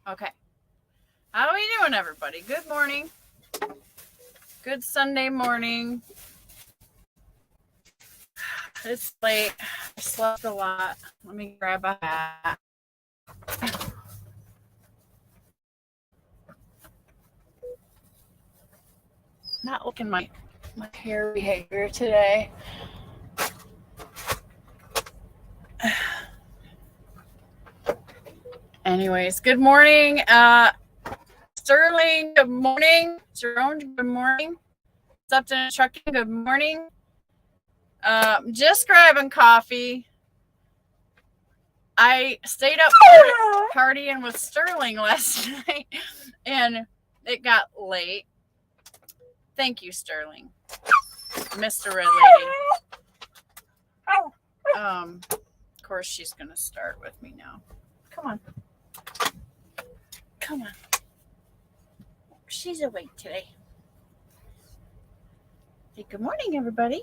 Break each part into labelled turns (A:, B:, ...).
A: Okay. How are we doing, everybody? Good morning. Good Sunday morning. It's late. I slept a lot. Let me grab a hat. Not looking my hair behavior today. Anyways, good morning. Sterling, good morning. Jerome, good morning. Upton Trucking, good morning. Just grabbing coffee. I stayed up partying with Sterling last night, and it got late. Thank you, Sterling. Mr. Red Lady. Of course, she's going to start with me now. Come on. Come on. She's awake today. Hey, good morning, everybody.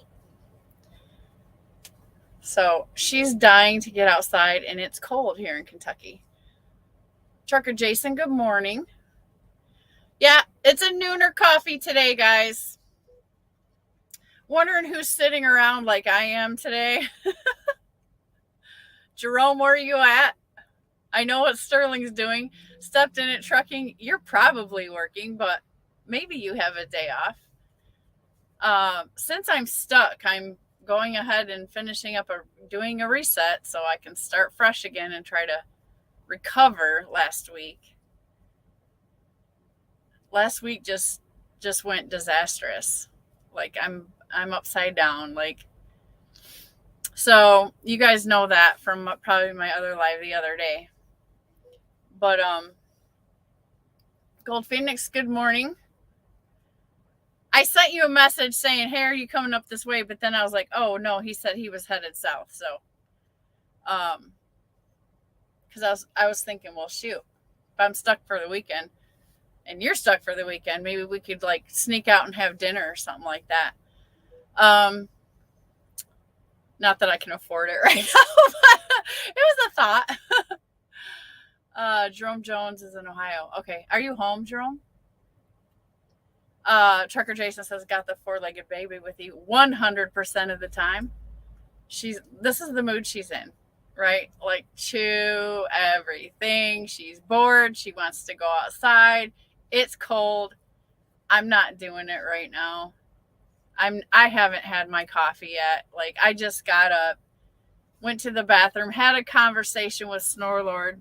A: So she's dying to get outside, and it's cold here in Kentucky. Trucker Jason, good morning. Yeah, it's a nooner coffee today, guys. Wondering who's sitting around like I am today. Jerome, where are you at? I know what Sterling's doing. Stepped in at trucking. You're probably working, but maybe you have a day off. Since I'm stuck, I'm going ahead and finishing up doing a reset so I can start fresh again and try to recover last week. Last week just went disastrous. Like I'm upside down. Like, so you guys know that from probably my other live the other day. But Gold Phoenix, good morning. I sent you a message saying, hey, are you coming up this way? But then I was like, oh no, he said he was headed south. So because I was thinking, well, shoot, if I'm stuck for the weekend and you're stuck for the weekend, maybe we could like sneak out and have dinner or something like that. Not that I can afford it right now, but it was a thought. Jerome Jones is in Ohio. Okay. Are you home, Jerome? Trucker Jason says, got the four-legged baby with you 100% of the time. This is the mood she's in, right? Like chew everything. She's bored. She wants to go outside. It's cold. I'm not doing it right now. I haven't had my coffee yet. Like I just got up, went to the bathroom, had a conversation with Snorlord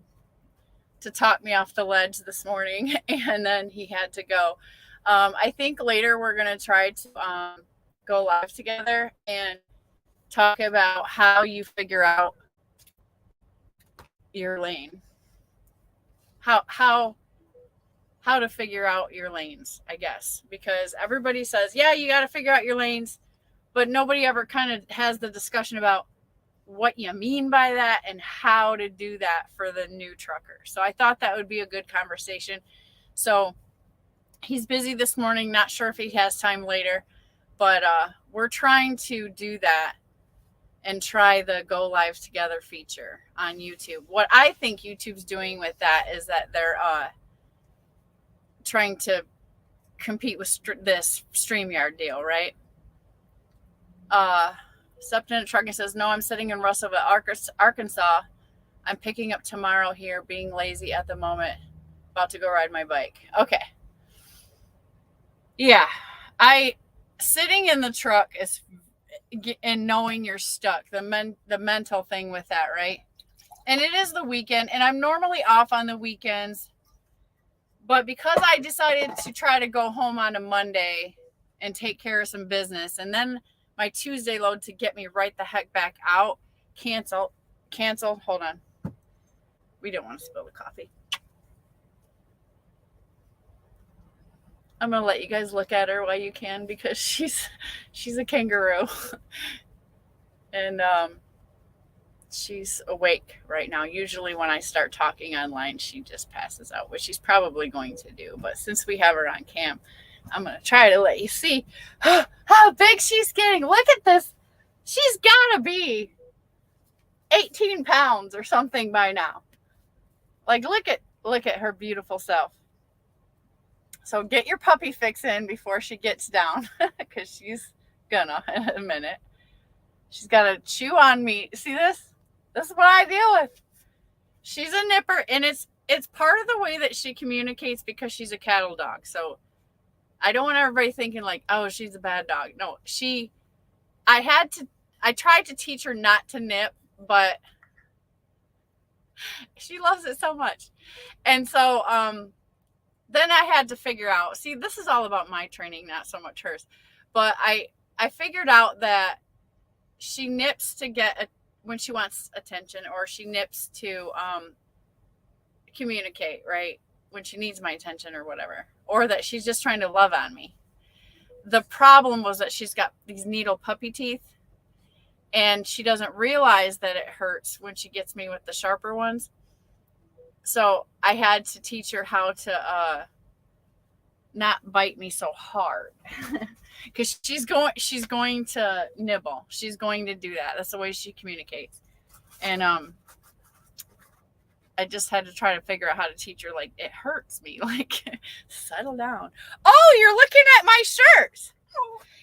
A: to talk me off the ledge this morning, and then he had to go. I think later we're going to try to go live together and talk about how you figure out your lane. How to figure out your lanes, I guess, because everybody says, yeah, you got to figure out your lanes, but nobody ever kind of has the discussion about what you mean by that and how to do that for the new trucker. So I thought that would be a good conversation. So he's busy this morning, not sure if he has time later, but we're trying to do that and try the go live together feature on YouTube. What I think YouTube's doing with that is that they're trying to compete with this StreamYard deal, right? Septon Trucking says, no, I'm sitting in Russellville, Arkansas. I'm picking up tomorrow here, being lazy at the moment. About to go ride my bike. Okay. Yeah. Sitting in the truck is, and knowing you're stuck, the mental thing with that, right? And it is the weekend, and I'm normally off on the weekends. But because I decided to try to go home on a Monday and take care of some business, and then my Tuesday load to get me right the heck back out, cancel. Hold on. We don't want to spill the coffee. I'm going to let you guys look at her while you can, because she's a kangaroo. And she's awake right now. Usually when I start talking online, she just passes out, which she's probably going to do. But since we have her on cam, I'm going to try to let you see how big she's getting. Look at this. She's got to be 18 pounds or something by now. Like, look at Look at her beautiful self. So get your puppy fix in before she gets down, because she's gonna in a minute. She's got to chew on me. See this? This is what I deal with. She's a nipper, and it's part of the way that she communicates because she's a cattle dog. So I don't want everybody thinking like, oh, she's a bad dog. No, I tried to teach her not to nip, but she loves it so much. And so then I had to figure out, see, this is all about my training, not so much hers. But I figured out that she nips to get when she wants attention, or she nips to communicate, right? When she needs my attention or whatever, or that she's just trying to love on me. The problem was that she's got these needle puppy teeth, and she doesn't realize that it hurts when she gets me with the sharper ones. So I had to teach her how to not bite me so hard, because she's going to nibble. She's going to do that. That's the way she communicates. And I just had to try to figure out how to teach her, like, it hurts me, like, settle down. Oh, you're looking at my shirt.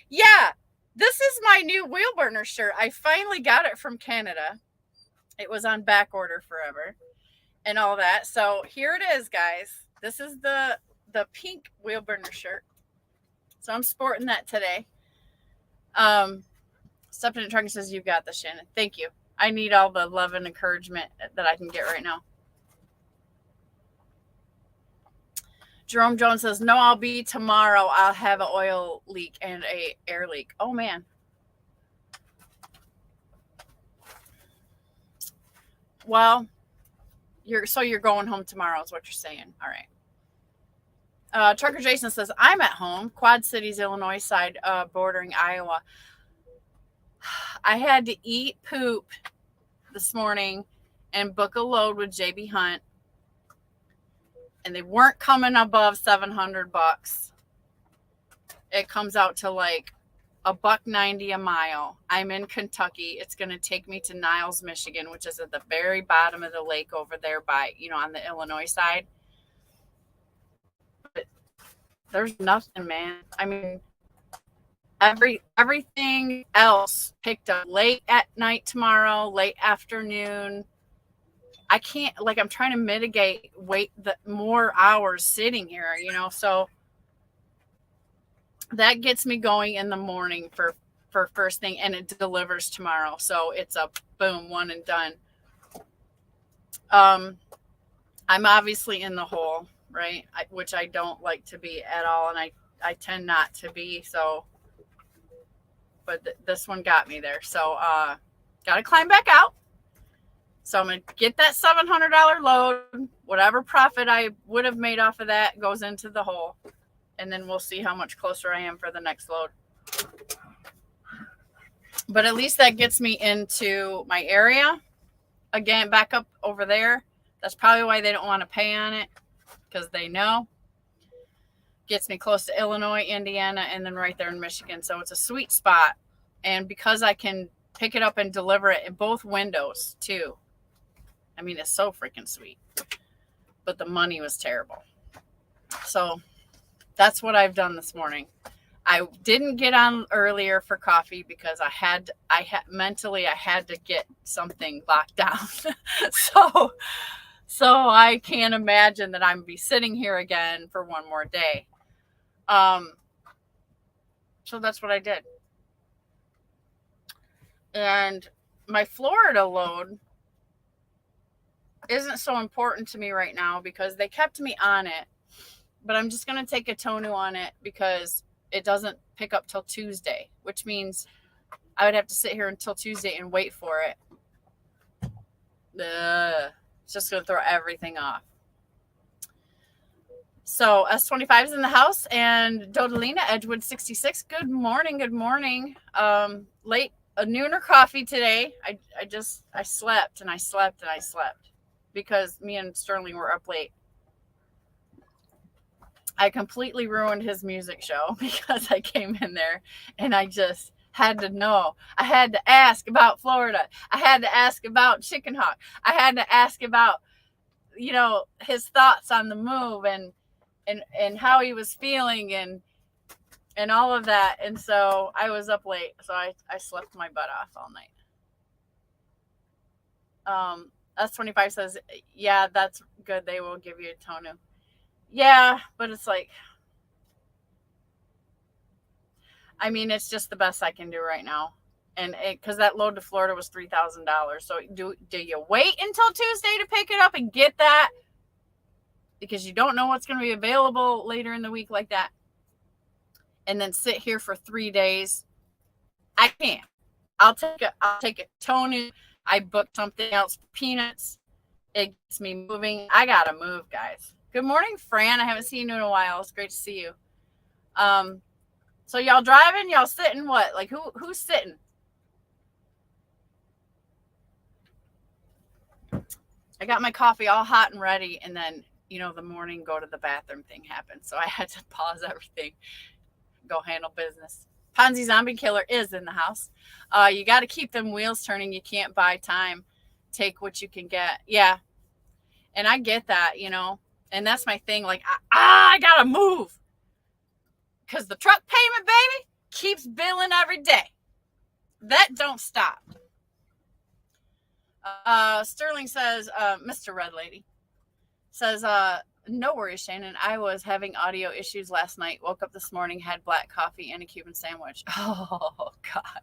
A: Yeah, this is my new wheel burner shirt. I finally got it from Canada. It was on back order forever and all that. So here it is, guys. This is the pink wheel burner shirt. So I'm sporting that today. Stepped in the truck and says, "You've got this, Shannon." Thank you. I need all the love and encouragement that I can get right now. Jerome Jones says, "No, I'll be tomorrow. I'll have an oil leak and a air leak." Oh man. Well, you're going home tomorrow is what you're saying. All right. Trucker Jason says, "I'm at home, Quad Cities, Illinois side, bordering Iowa. I had to eat poop this morning and book a load with JB Hunt, and they weren't coming above $700. It comes out to like $1.90 a mile. I'm in Kentucky. It's going to take me to Niles, Michigan, which is at the very bottom of the lake over there by, on the Illinois side. But there's nothing, man. I mean, everything else picked up late at night tomorrow, late afternoon. I can't, like, I'm trying to mitigate the more hours sitting here, so that gets me going in the morning for first thing, and it delivers tomorrow. So it's a boom, one and done. I'm obviously in the hole, right? Which I don't like to be at all. And I tend not to be. So, but this one got me there. So, got to climb back out. So I'm going to get that $700 load. Whatever profit I would have made off of that goes into the hole. And then we'll see how much closer I am for the next load. But at least that gets me into my area. Again, back up over there. That's probably why they don't want to pay on it, because they know. Gets me close to Illinois, Indiana, and then right there in Michigan. So it's a sweet spot. And because I can pick it up and deliver it in both windows too. I mean, it's so freaking sweet. But the money was terrible. So that's what I've done this morning. I didn't get on earlier for coffee because I had to get something locked down. So I can't imagine that I'm going to be sitting here again for one more day. So that's what I did. And my Florida load isn't so important to me right now because they kept me on it. But I'm just going to take a Tonu on it because it doesn't pick up till Tuesday, which means I would have to sit here until Tuesday and wait for it. It's just going to throw everything off. So S25 is in the house, and Dodalina, Edgewood 66. Good morning. Late a nooner coffee today. I slept and I slept and I slept because me and Sterling were up late. I completely ruined his music show because I came in there and I just had to know. I had to ask about Florida. I had to ask about Chicken Hawk. I had to ask about, his thoughts on the move and how he was feeling and all of that. And so I was up late, so I slept my butt off all night. S25 says, yeah, that's good. They will give you a tonu. Yeah, but it's like, I mean, it's just the best I can do right now. And because that load to Florida was $3,000. So do you wait until Tuesday to pick it up and get that? Because you don't know what's going to be available later in the week like that. And then sit here for 3 days. I can't. I'll take a tonu. I booked something else, peanuts. It gets me moving. I gotta move, guys. Good morning, Fran. I haven't seen you in a while. It's great to see you. So y'all driving? Y'all sitting? What? Like who's sitting? I got my coffee all hot and ready, and then the morning go to the bathroom thing happened, so I had to pause everything, go handle business. Ponzi Zombie Killer is in the house. You got to keep them wheels turning. You can't buy time. Take what you can get. Yeah. And I get that, and that's my thing. Like, I got to move because the truck payment, baby, keeps billing every day. That don't stop. Sterling says, Mr. Red Lady says, no worries, Shannon. I was having audio issues last night. Woke up this morning, had black coffee and a Cuban sandwich. Oh, God.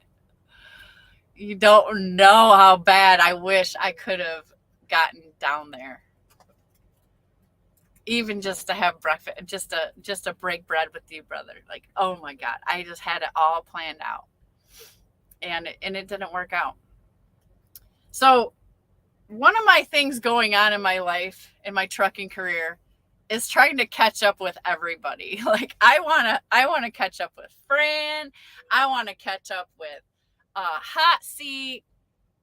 A: You don't know how bad I wish I could have gotten down there. Even just to have breakfast, just to break bread with you, brother. Like, oh, my God. I just had it all planned out. And it didn't work out. So one of my things going on in my life, in my trucking career, is trying to catch up with everybody. Like I want to catch up with Fran. I want to catch up with Hot Seat,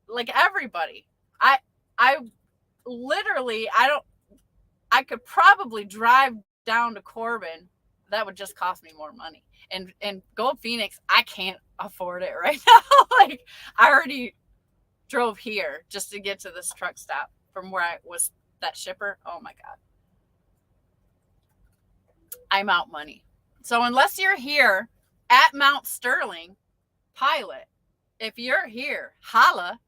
A: like everybody. I literally, I could probably drive down to Corbin. That would just cost me more money. And Gold Phoenix, I can't afford it right now. Like I already drove here just to get to this truck stop from where I was that shipper. Oh my God. I'm out money. So unless you're here at Mount Sterling, Pilot, if you're here, holla.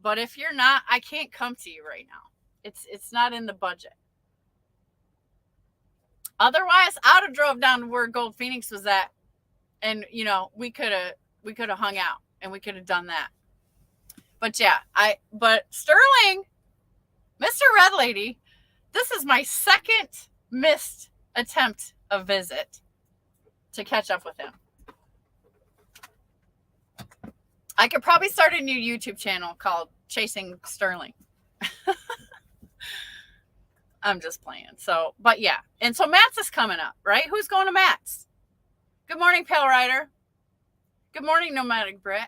A: But if you're not, I can't come to you right now. It's not in the budget. Otherwise, I would have drove down to where Gold Phoenix was at, and we could have hung out and we could have done that. But yeah, but Sterling, Mr. Red Lady, this is my second missed attempt of visit to catch up with him. I could probably start a new YouTube channel called Chasing Sterling. I'm just playing. So, but yeah. And so Matt's is coming up, right? Who's going to Matt's? Good morning, Pale Rider. Good morning, Nomadic Brit.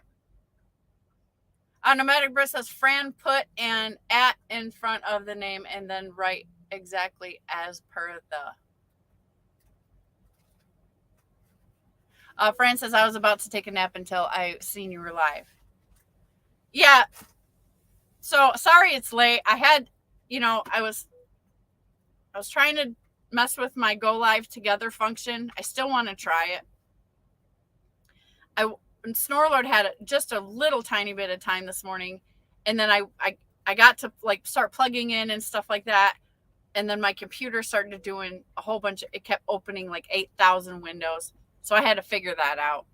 A: Nomadic Brit says, Fran, put an at in front of the name and then write exactly as per the. Fran says, I was about to take a nap until I seen you were live. Yeah. So sorry it's late. I had, I was trying to mess with my go live together function. I still want to try it. Snorlord had just a little tiny bit of time this morning. And then I got to start plugging in and stuff like that. And then my computer started doing a whole bunch it kept opening 8,000 windows. So I had to figure that out.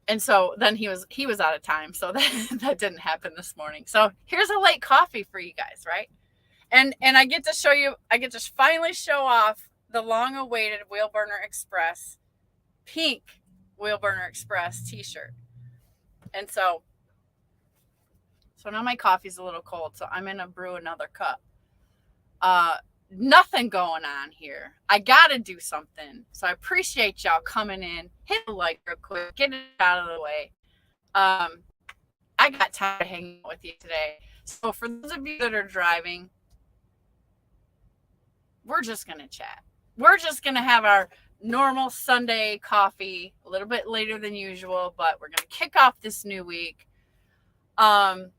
A: And so then he was out of time. So that didn't happen this morning. So here's a late coffee for you guys, right? And I get to show you, I get to finally show off the long awaited Wheel Burner Express pink Wheel Burner Express t-shirt. And so now my coffee's a little cold, so I'm gonna brew another cup. Nothing going on here. I gotta do something. So I appreciate y'all coming in. Hit the like real quick. Get it out of the way. I got time to hang out with you today. So for those of you that are driving, we're just gonna chat. We're just gonna have our normal Sunday coffee a little bit later than usual, but we're gonna kick off this new week. To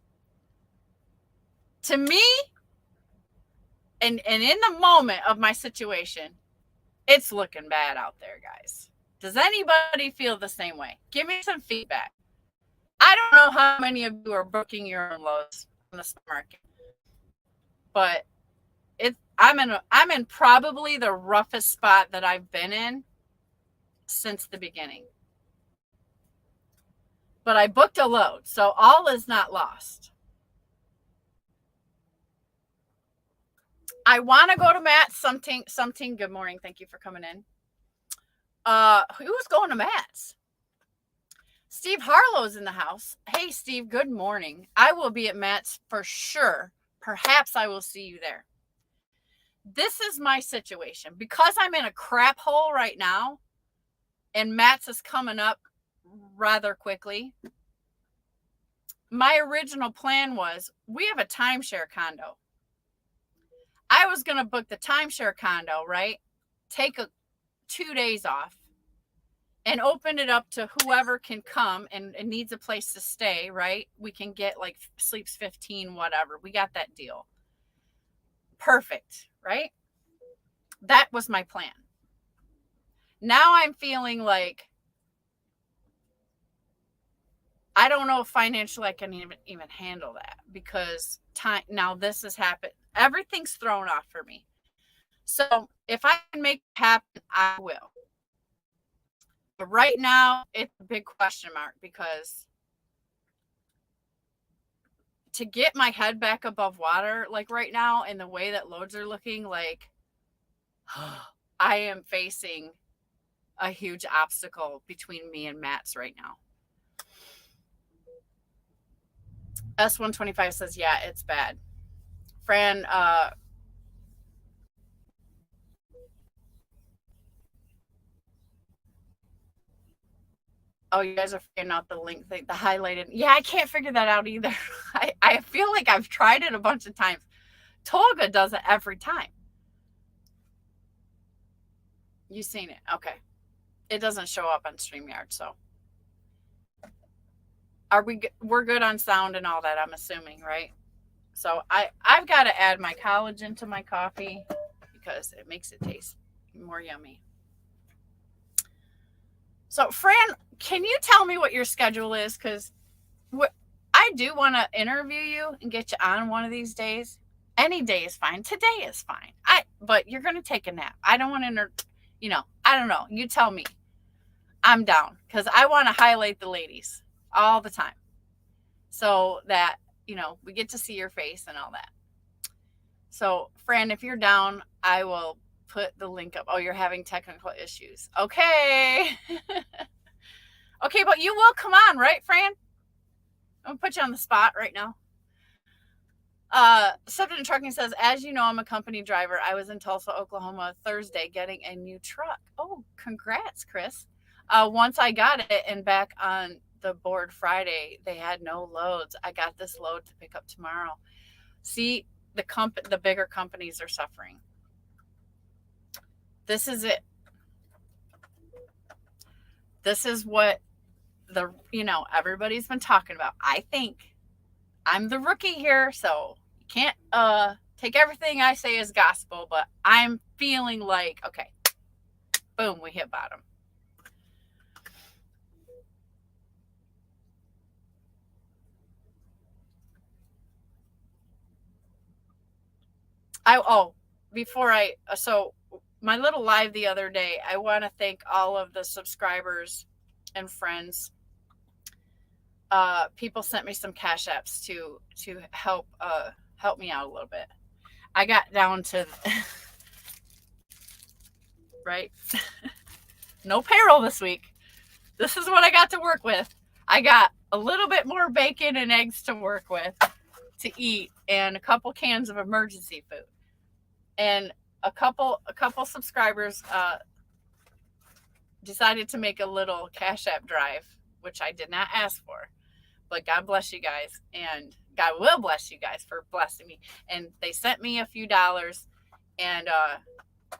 A: me, And in the moment of my situation, it's looking bad out there, guys. Does anybody feel the same way? Give me some feedback. I don't know how many of you are booking your own lows on the stock market, but I'm in probably the roughest spot that I've been in since the beginning. But I booked a load, so all is not lost. I want to go to Matt's something. Good morning. Thank you for coming in. Who's going to Matt's? Steve Harlow's in the house. Hey, Steve, good morning. I will be at Matt's for sure. Perhaps I will see you there. This is my situation. Because I'm in a crap hole right now, and Matt's is coming up rather quickly, my original plan was, we have a timeshare condo. I was going to book the timeshare condo, right? Take 2 days off and open it up to whoever can come and needs a place to stay, right? We can get like sleeps 15, whatever. We got that deal. Perfect, right? That was my plan. Now I'm feeling like I don't know if financially I can even handle that, because time now this has happened. Everything's thrown off for me. So if I can make it happen, I will. But right now, it's a big question mark, because to get my head back above water, like right now, and the way that loads are looking, like I am facing a huge obstacle between me and Matt's right now. S125 says, yeah, it's bad. Fran, oh, you guys are figuring out the link thing, the highlighted. Yeah, I can't figure that out either. I feel like I've tried it a bunch of times. Tolga does it every time. You've seen it. Okay. It doesn't show up on StreamYard, so. We're good on sound and all that, I'm assuming, right? So I've got to add my collagen to my coffee because it makes it taste more yummy. So Fran, can you tell me what your schedule is? Because I do want to interview you and get you on one of these days. Any day is fine. Today is fine. But you're going to take a nap. I don't want to, I don't know. You tell me. I'm down, because I want to highlight the ladies all the time, so that, we get to see your face and all that. So, Fran, if you're down, I will put the link up. Oh, you're having technical issues. Okay. Okay, but you will come on, right, Fran? I'm going to put you on the spot right now. Subject Trucking says, as you know, I'm a company driver. I was in Tulsa, Oklahoma Thursday getting a new truck. Oh, congrats, Chris. Once I got it and back on the board Friday, they had no loads. I got this load to pick up tomorrow. See, the bigger companies are suffering. This is it. This is what everybody's been talking about. I think I'm the rookie here, so you can't take everything I say as gospel, but I'm feeling like, okay, boom, we hit bottom. So my little live the other day, I want to thank all of the subscribers and friends. People sent me some cash apps to help me out a little bit. I got down to right. No payroll this week. This is what I got to work with. I got a little bit more bacon and eggs to work with to eat, and a couple cans of emergency food. And a couple subscribers decided to make a little Cash App drive, which I did not ask for. But God bless you guys, and God will bless you guys for blessing me. And they sent me a few dollars, and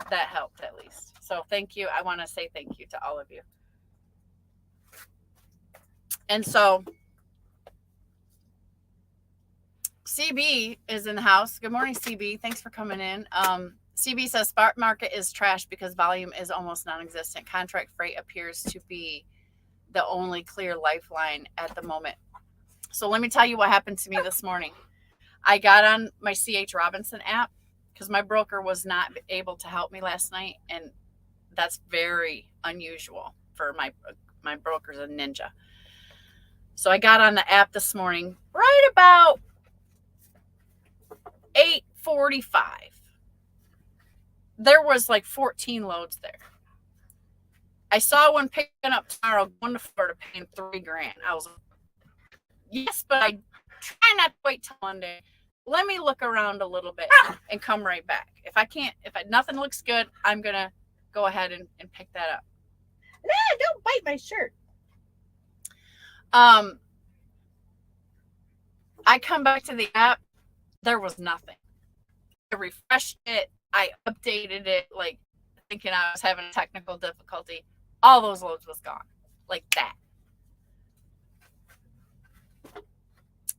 A: that helped at least. So thank you. I want to say thank you to all of you. And so CB is in the house. Good morning, CB. Thanks for coming in. CB says spot market is trash because volume is almost non-existent. Contract freight appears to be the only clear lifeline at the moment. So let me tell you what happened to me this morning. I got on my CH Robinson app because my broker was not able to help me last night, and that's very unusual for my broker's a ninja. So I got on the app this morning right about 8:45. There was like 14 loads there. I saw one picking up tomorrow going to Florida paying $3,000. I was like, yes, but I try not to wait till Monday. Let me look around a little bit and come right back. If nothing looks good, I'm gonna go ahead and pick that up. Nah, don't bite my shirt. I come back to the app, there was nothing. I refreshed it, I updated it, like thinking I was having a technical difficulty. All those loads was gone, like that.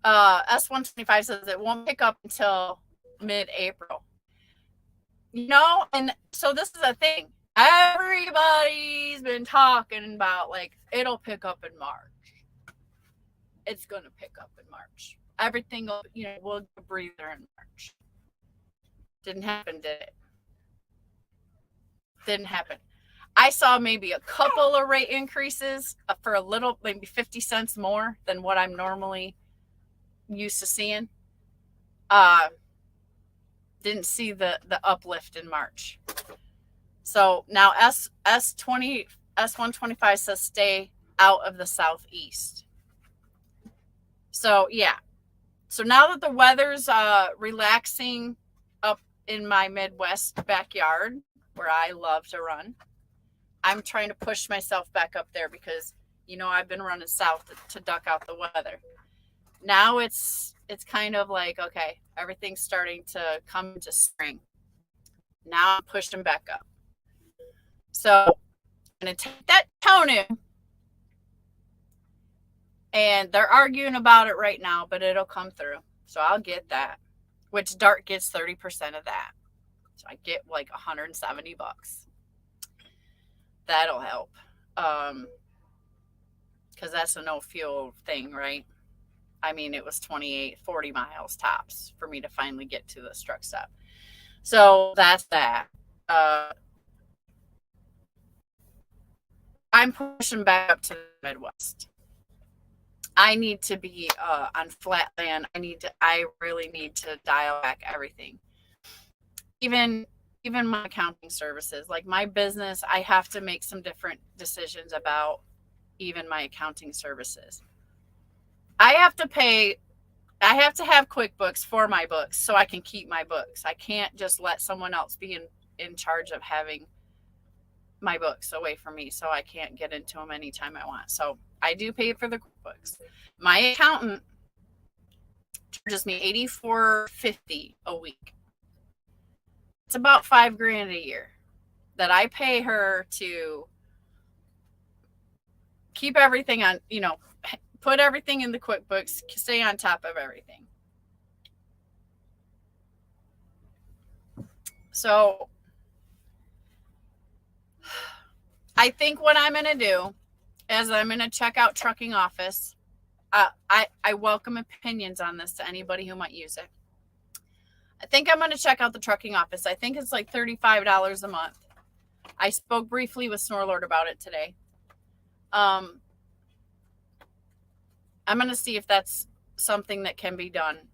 A: S125 says it won't pick up until mid-April. And so this is a thing. Everybody's been talking about, like, it'll pick up in March. It's going to pick up in March. Everything will, we'll get a breather in March. Didn't happen, did it? Didn't happen. I saw maybe a couple of rate increases for a little, maybe 50 cents more than what I'm normally used to seeing. Didn't see the uplift in March. So now S125 says stay out of the southeast. So yeah. So now that the weather's relaxing up in my Midwest backyard where I love to run, I'm trying to push myself back up there because, I've been running south to duck out the weather. Now it's kind of like, okay, everything's starting to come into spring. Now I'm pushing back up. So I'm going to take that toner, and they're arguing about it right now, but it'll come through. So I'll get that, which Dart gets 30% of that. So I get like $170. That'll help. Because that's a no fuel thing, right? I mean, it was 40 miles tops for me to finally get to the truck stop. So that's that. I'm pushing back up to the Midwest. I need to be on flat land. I really need to dial back everything. Even my accounting services, like my business, I have to make some different decisions about even my accounting services. I have to have QuickBooks for my books so I can keep my books. I can't just let someone else be in charge of having my books away from me, so I can't get into them anytime I want. So I do pay for the QuickBooks. My accountant charges me $84.50 a week. It's about $5,000 a year that I pay her to keep everything on, put everything in the QuickBooks, stay on top of everything. So I think what I'm going to do is I'm going to check out Trucking Office. I welcome opinions on this to anybody who might use it. I think I'm going to check out the Trucking Office. I think it's like $35 a month. I spoke briefly with Snorlord about it today. I'm going to see if that's something that can be done.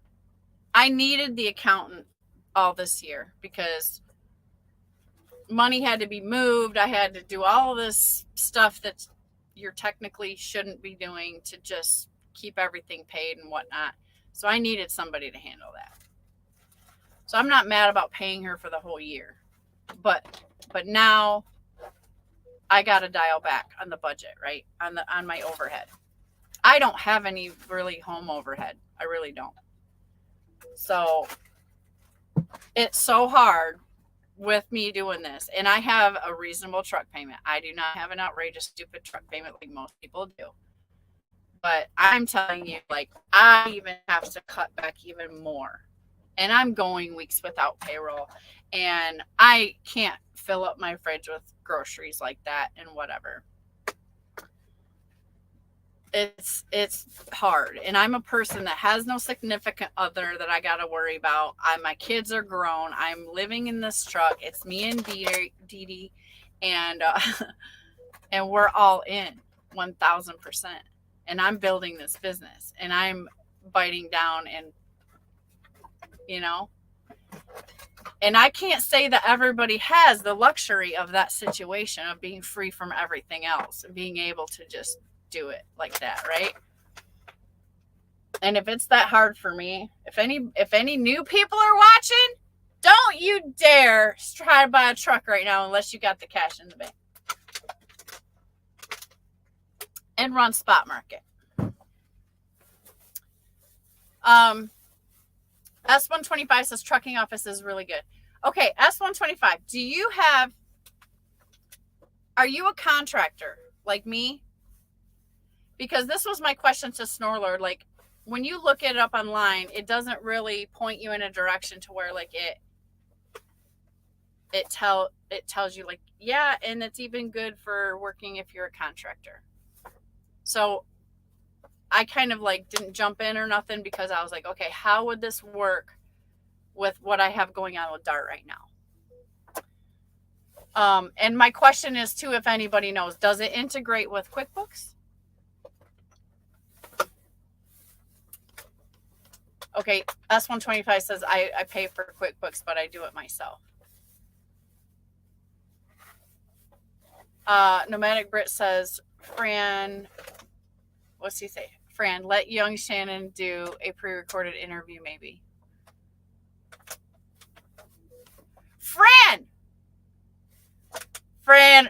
A: I needed the accountant all this year because money had to be moved. I had to do all this stuff that you technically shouldn't be doing to just keep everything paid and whatnot. So I needed somebody to handle that. So I'm not mad about paying her for the whole year. But now I got to dial back on the budget, right? On my overhead. I don't have any really home overhead. I really don't. So it's so hard with me doing this. And I have a reasonable truck payment. I do not have an outrageous, stupid truck payment like most people do. But I'm telling you, like, I even have to cut back even more. And I'm going weeks without payroll. And I can't fill up my fridge with groceries like that and whatever. It's hard. And I'm a person that has no significant other that I got to worry about. My kids are grown. I'm living in this truck. It's me and Dee Dee, and and we're all in 1,000%. And I'm building this business, and I'm biting down, and you know, and I can't say that everybody has the luxury of that situation of being free from everything else and being able to just do it like that, right? And if it's that hard for me, if any new people are watching, don't you dare try to buy a truck right now unless you got the cash in the bank. And run spot market. S125 says trucking office is really good. Okay, S125, are you a contractor like me? Because this was my question to Snorlord. Like, when you look it up online, it doesn't really point you in a direction to where like it tells you like, yeah, and it's even good for working if you're a contractor. So I kind of like didn't jump in or nothing because I was like, okay, how would this work with what I have going on with Dart right now? And my question is too, if anybody knows, does it integrate with QuickBooks? Okay, S125 says I pay for QuickBooks, but I do it myself. Nomadic Brit says, Fran, what's he say? Fran, let young Shannon do a pre-recorded interview maybe. Fran,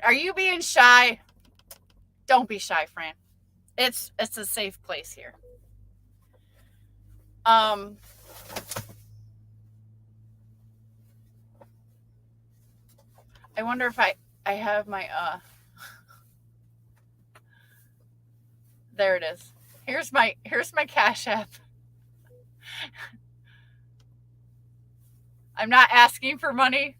A: are you being shy? Don't be shy, Fran. It's a safe place here. I wonder if I have my there it is. Here's my Cash App. I'm not asking for money,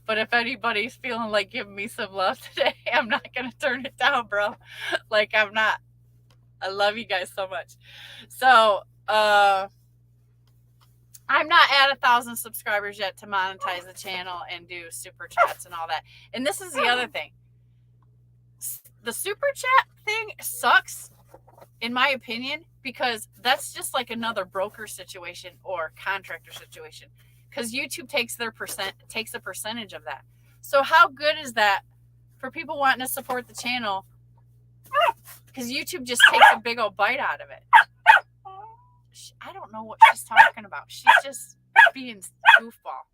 A: but if anybody's feeling like giving me some love today, I'm not gonna turn it down, bro. Like, I'm not. I love you guys so much. So I'm not at 1,000 subscribers yet to monetize the channel and do super chats and all that. And this is the other thing. The super chat thing sucks, in my opinion, because that's just like another broker situation or contractor situation. Because YouTube takes a percentage of that. So how good is that for people wanting to support the channel? Because YouTube just takes a big old bite out of it. I don't know what she's talking about. She's just being goofball.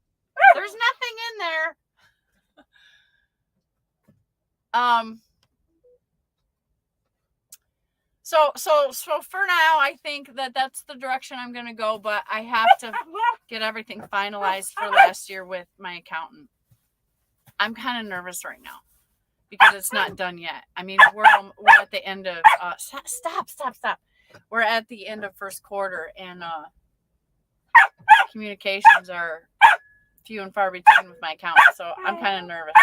A: There's nothing in there. So for now, I think that that's the direction I'm going to go, but I have to get everything finalized for last year with my accountant. I'm kind of nervous right now because it's not done yet. I mean, we're at the end of stop. We're at the end of first quarter, and communications are few and far between with my accountant, so I'm kind of nervous.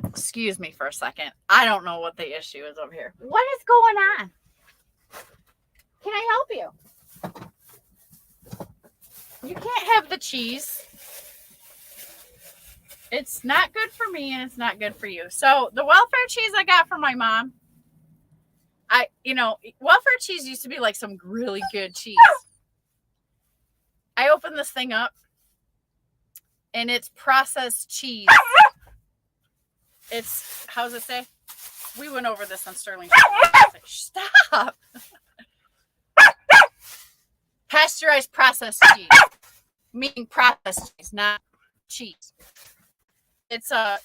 A: Excuse me for a second. I don't know what the issue is over here. What is going on? Can I help you? You can't have the cheese. It's not good for me and it's not good for you. So the welfare cheese I got from my mom, welfare cheese used to be like some really good cheese. I opened this thing up and it's processed cheese. It's, how does it say? We went over this on Sterling. Stop. Pasteurized processed cheese. Meaning processed cheese, not cheese. It's I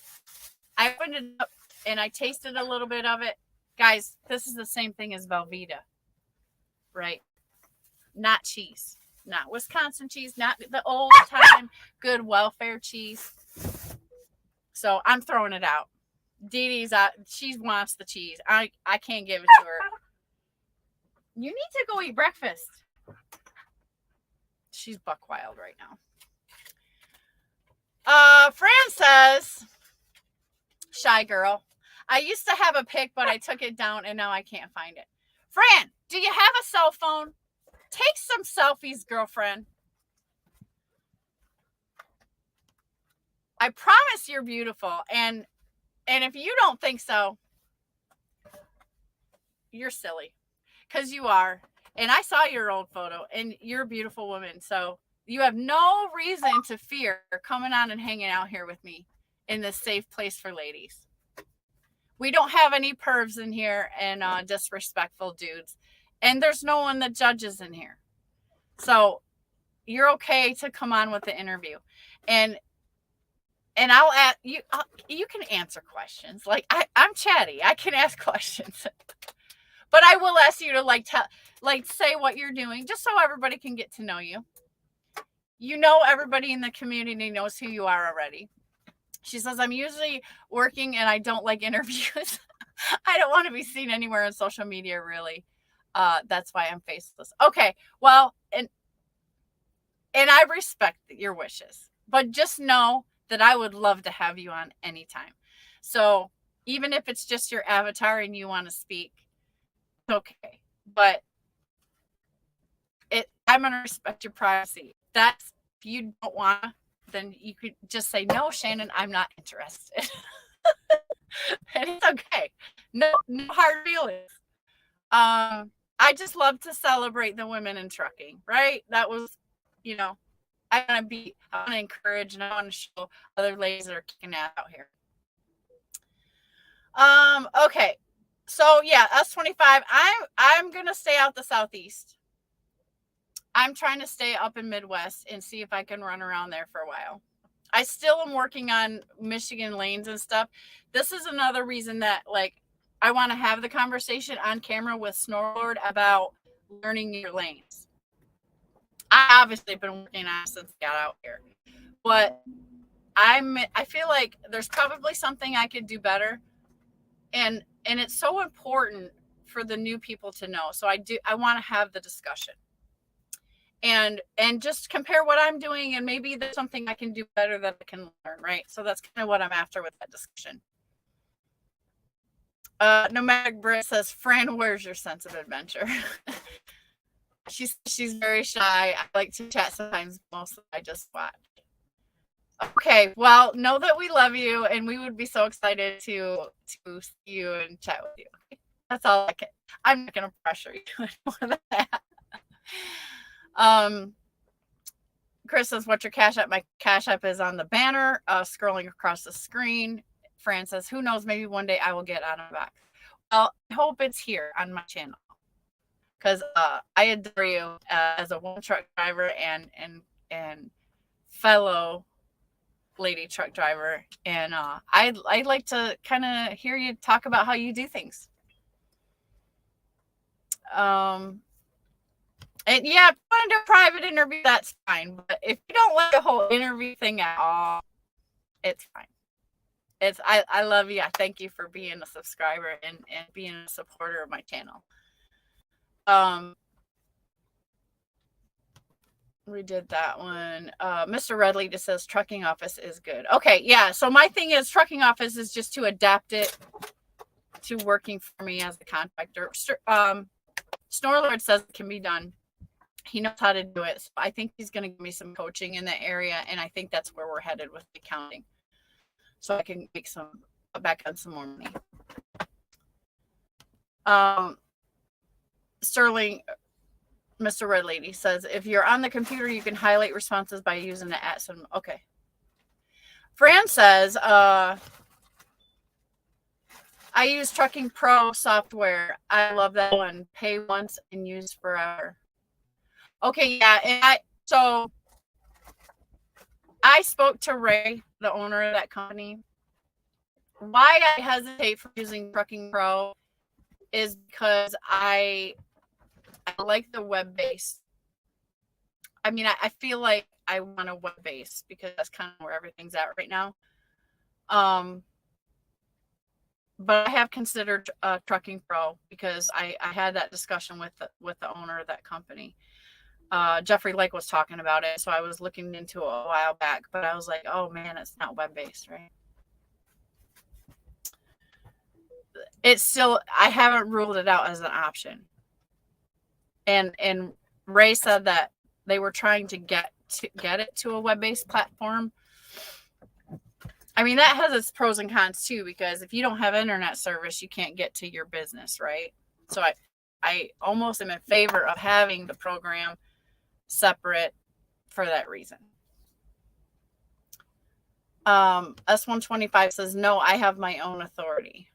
A: opened it up and I tasted a little bit of it. Guys, this is the same thing as Velveeta. Right? Not cheese. Not Wisconsin cheese. Not the old time good welfare cheese. So I'm throwing it out. Dee Dee's she wants the cheese. I can't give it to her. You need to go eat breakfast. She's buck wild right now. Fran says, shy girl. I used to have a pic, but I took it down and now I can't find it. Fran, do you have a cell phone? Take some selfies, girlfriend. I promise you're beautiful. And if you don't think so, you're silly. Because you are. And I saw your old photo and you're a beautiful woman. So you have no reason to fear coming on and hanging out here with me in this safe place for ladies. We don't have any pervs in here and disrespectful dudes. And there's no one that judges in here. So you're okay to come on with the interview. And I'll ask you, you can answer questions. Like I'm chatty. I can ask questions. But I will ask you to say what you're doing just so everybody can get to know you. You know, everybody in the community knows who you are already. She says, I'm usually working and I don't like interviews. I don't want to be seen anywhere on social media, really. That's why I'm faceless. Okay, well, and I respect your wishes, but just know that I would love to have you on anytime. So even if it's just your avatar and you want to speak, it's okay. But I'm going to respect your privacy. That's, if you don't want to, then you could just say, no, Shannon, I'm not interested. And it's okay. No hard feelings. I just love to celebrate the women in trucking, right? That was, I want to encourage and I want to show other ladies that are kicking ass out here. Okay. So yeah, S25. I'm gonna stay out the Southeast. I'm trying to stay up in Midwest and see if I can run around there for a while. I still am working on Michigan lanes and stuff. This is another reason that I want to have the conversation on camera with Snorlord about learning your lanes. I obviously have been working on it since I got out here, but I feel like there's probably something I could do better, and it's so important for the new people to know. So I want to have the discussion and just compare what I'm doing, and maybe there's something I can do better that I can learn, right? So that's kind of what I'm after with that discussion. Nomadic Brit says, Fran, where's your sense of adventure? She's very shy. I like to chat sometimes. Mostly I just watch. Okay, well, know that we love you, and we would be so excited to see you and chat with you. Okay? That's all I'm not gonna pressure you more than that. Chris says, what's your Cash App? My Cash App is on the banner, scrolling across the screen. Fran says, who knows, maybe one day I will get on a box. Well, I hope it's here on my channel, because I adore you as a one truck driver and fellow lady truck driver, and I'd like to kind of hear you talk about how you do things. And yeah, if you want to do a private interview, that's fine. But if you don't like the whole interview thing at all, it's fine. I love you. I thank you for being a subscriber and being a supporter of my channel. We did that one. Mr. Redley just says trucking office is good. Okay, yeah. So my thing is trucking office is just to adapt it to working for me as a contractor. Snorlord says it can be done. He knows how to do it. So I think he's going to give me some coaching in the area, and I think that's where we're headed with accounting. So I can make back on some more money. Sterling, Mr. Red Lady says, if you're on the computer, you can highlight responses by using the @ Okay. Fran says, I use Trucking Pro software. I love that one. Pay once and use forever. Okay, yeah. And I spoke to Ray, the owner of that company. Why I hesitate for using Trucking Pro is because I like the web-based. I mean, I feel like I want a web-based because that's kind of where everything's at right now. but I have considered Trucking Pro because I had that discussion with the owner of that company. Jeffrey Lake was talking about it, so I was looking into it a while back, but I was like, oh man, it's not web-based, right? It's still, I haven't ruled it out as an option. And Ray said that they were trying to get it to a web-based platform. I mean, that has its pros and cons too, because if you don't have internet service, you can't get to your business, right? So I almost am in favor of having the program separate for that reason. S125 says, no, I have my own authority.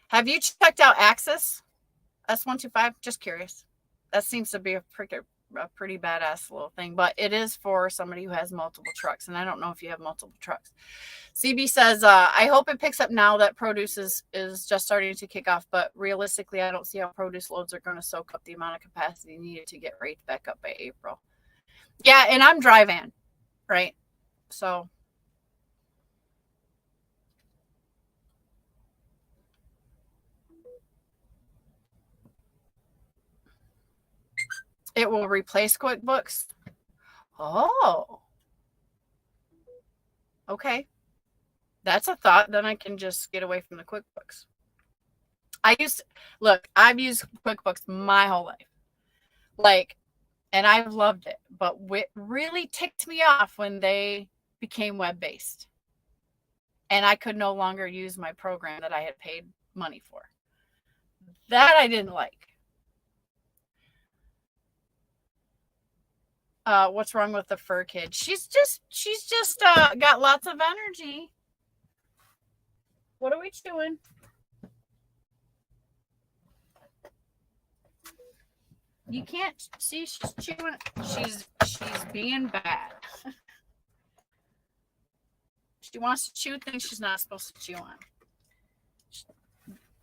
A: Have you checked out Axis? S125? Just curious. That seems to be a pretty badass little thing, but it is for somebody who has multiple trucks, and I don't know if you have multiple trucks. CB says, I hope it picks up now that produce is just starting to kick off, but realistically, I don't see how produce loads are going to soak up the amount of capacity needed to get rates back up by April. Yeah, and I'm dry van, right? So it will replace QuickBooks. Oh, okay. That's a thought. Then I can just get away from the QuickBooks. I've used QuickBooks my whole life. And I've loved it. But what really ticked me off when they became web-based. And I could no longer use my program that I had paid money for. That I didn't like. What's wrong with the fur kid? She's just got lots of energy. What are we doing? You can't see, she's chewing. She's being bad. She wants to chew things she's not supposed to chew on.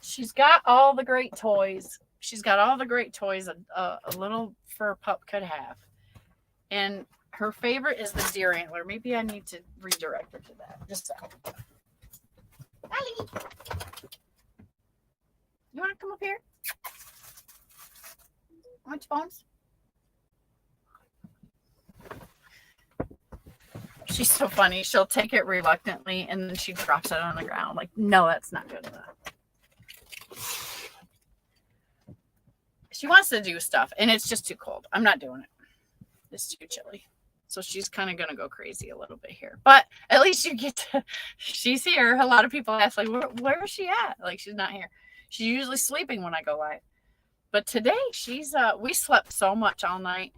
A: She's got all the great toys. She's got all the great toys a little fur pup could have. And her favorite is the deer antler. Maybe I need to redirect her to that. Just a second. Allie, you want to come up here? Want your bones? She's so funny. She'll take it reluctantly and then she drops it on the ground. Like, no, that's not good enough. She wants to do stuff and it's just too cold. I'm not doing it. It's too chilly. So she's kind of going to go crazy a little bit here. But at least you get to, she's here. A lot of people ask, like, where is she at? Like, she's not here. She's usually sleeping when I go live. But today she's, we slept so much all night.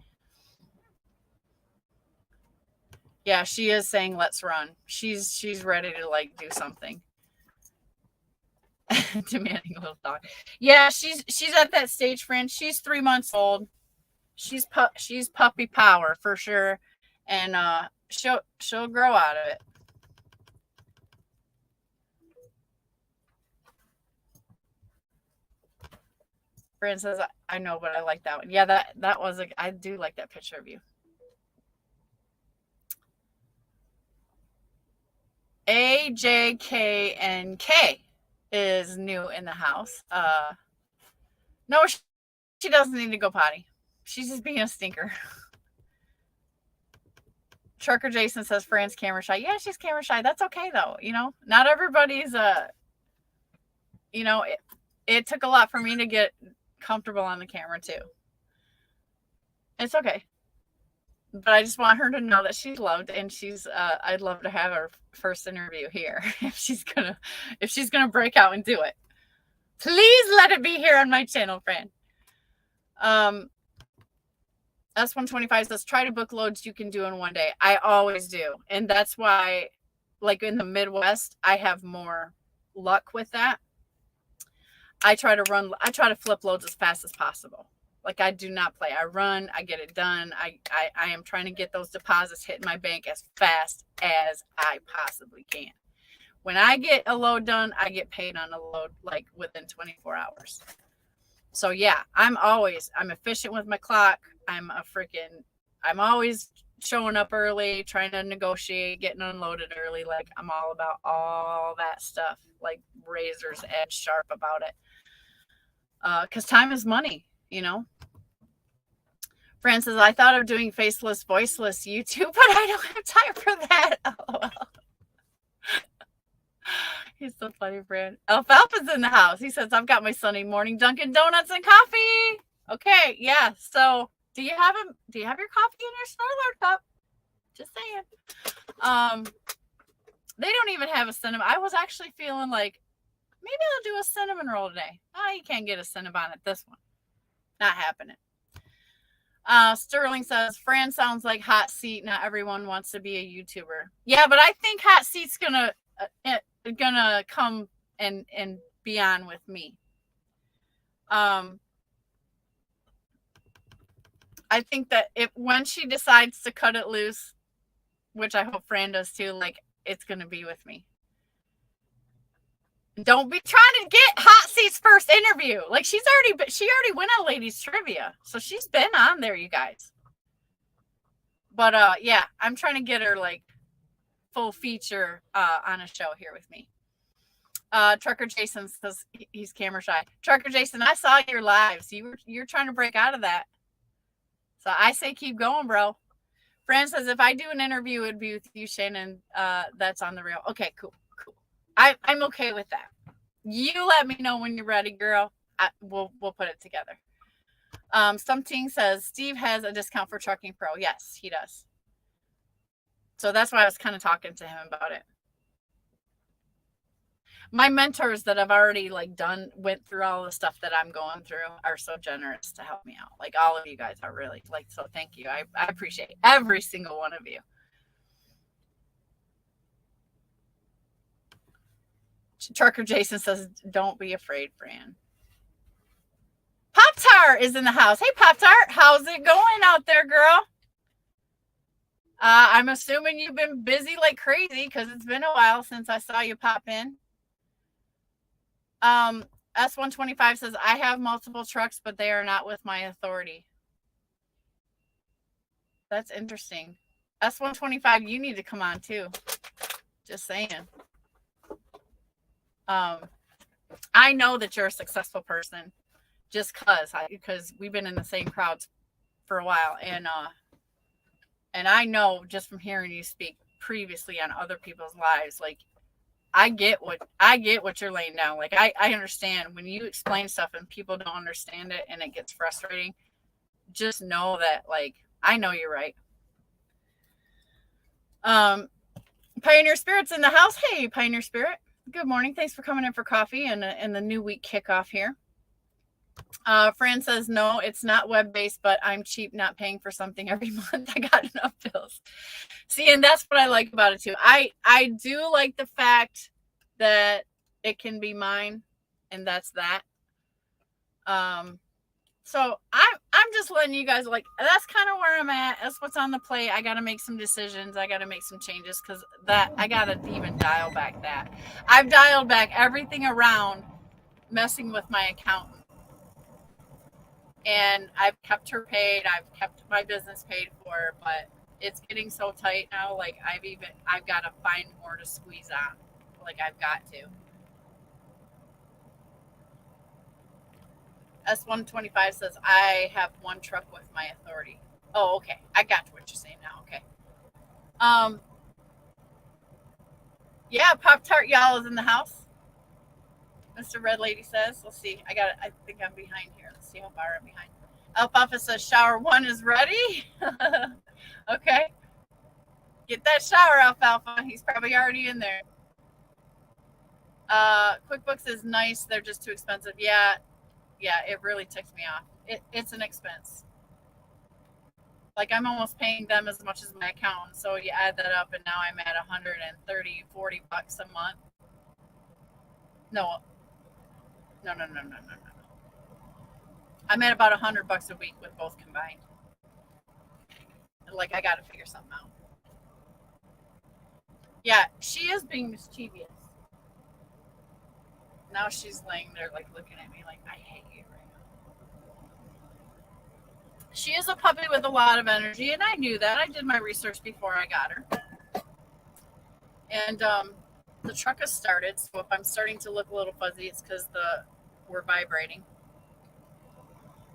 A: Yeah, she is saying, let's run. She's ready to like do something. Demanding a little dog. Yeah, she's at that stage, friend. She's 3 months old. She's puppy power for sure. And she'll grow out of it. Fran says, I know, but I like that one. Yeah, that was I do like that picture of you. A, J, K, and K is new in the house. No, she doesn't need to go potty. She's just being a stinker. Trucker Jason says Fran's camera shy. Yeah, she's camera shy. That's okay though. You know, not everybody's you know, it took a lot for me to get comfortable on the camera too. It's okay. But I just want her to know that she's loved and she's I'd love to have her first interview here if she's gonna break out and do it. Please let it be here on my channel, Fran. S125 says try to book loads you can do in one day. I always do. And that's why, like in the Midwest, I have more luck with that. I try to flip loads as fast as possible. Like I do not play. I run, I get it done. I am trying to get those deposits hitting my bank as fast as I possibly can. When I get a load done, I get paid on a load like within 24 hours. So yeah, I'm efficient with my clock. I'm always showing up early, trying to negotiate, getting unloaded early. Like, I'm all about all that stuff, like razor's edge sharp about it. Because time is money, you know? Francis, I thought of doing faceless, voiceless YouTube, but I don't have time for that. Oh, he's so funny, Fran. Alfalfa's in the house. He says, I've got my Sunday morning Dunkin' Donuts and coffee. Okay, yeah. So do you have your coffee in your Snarlord cup? Just saying. They don't even have a cinnamon. I was actually feeling like maybe I'll do a cinnamon roll today. Oh, you can't get a cinnamon at this one. Not happening. Sterling says, Fran sounds like Hot Seat. Not everyone wants to be a YouTuber. Yeah, but I think Hot Seat's gonna come and be on with me. I think that when she decides to cut it loose, which I hope Fran does too, like, it's gonna be with me. Don't be trying to get Hot Seat's first interview. Like, she already went on Ladies Trivia, so she's been on there, you guys. But yeah, I'm trying to get her like full feature on a show here with me. Trucker Jason says he's camera shy. Trucker Jason, I saw your lives. You're trying to break out of that. So I say keep going, bro. Fran says if I do an interview, it'd be with you, Shannon. That's on the rail. Okay, cool. I'm okay with that. You let me know when you're ready, girl. We'll put it together. Something says Steve has a discount for Trucking Pro. Yes, he does. So that's why I was kind of talking to him about it. My mentors that I've already went through all the stuff that I'm going through are so generous to help me out. Like, all of you guys are really so thank you. I appreciate every single one of you. Trucker Jason says, don't be afraid, Fran. Pop-Tart is in the house. Hey, Pop-Tart, how's it going out there, girl? I'm assuming you've been busy like crazy because it's been a while since I saw you pop in. S125 says, I have multiple trucks, but they are not with my authority. That's interesting. S125, you need to come on too. Just saying. I know that you're a successful person just because we've been in the same crowds for a while. And I know just from hearing you speak previously on other people's lives, like, I get what you're laying down. Like, I understand when you explain stuff and people don't understand it and it gets frustrating. Just know that, like, I know you're right. Pioneer Spirit's in the house. Hey, Pioneer Spirit. Good morning. Thanks for coming in for coffee and the new week kickoff here. Fran says, no, it's not web-based, but I'm cheap not paying for something every month. I got enough bills. See, and that's what I like about it too. I do like the fact that it can be mine, and that's that. So I'm just letting you guys, like, that's kind of where I'm at. That's what's on the plate. I got to make some decisions. I got to make some changes because I got to even dial back that. I've dialed back everything around messing with my accountant. And I've kept her paid. I've kept my business paid for, but it's getting so tight now. Like, I've got to find more to squeeze on. Like, I've got to. S125 says, I have one truck with my authority. Oh, okay. I got what you're saying now. Okay. Yeah, Pop-Tart y'all is in the house. Mr. Red Lady says, let's see. I think I'm behind here. Let's see how far I'm behind. Alfalfa says, shower 1 is ready. Okay. Get that shower, Alfalfa. He's probably already in there. QuickBooks is nice. They're just too expensive. Yeah, it really ticks me off. It's an expense. Like, I'm almost paying them as much as my accountant. So you add that up, and now I'm at $130, $40 a month. No. I'm at about $100 a week with both combined. Like, I got to figure something out. Yeah, she is being mischievous. Now she's laying there, like, looking at me like, I hate you right now. She is a puppy with a lot of energy, and I knew that. I did my research before I got her. And the truck has started, so if I'm starting to look a little fuzzy, it's because we're vibrating.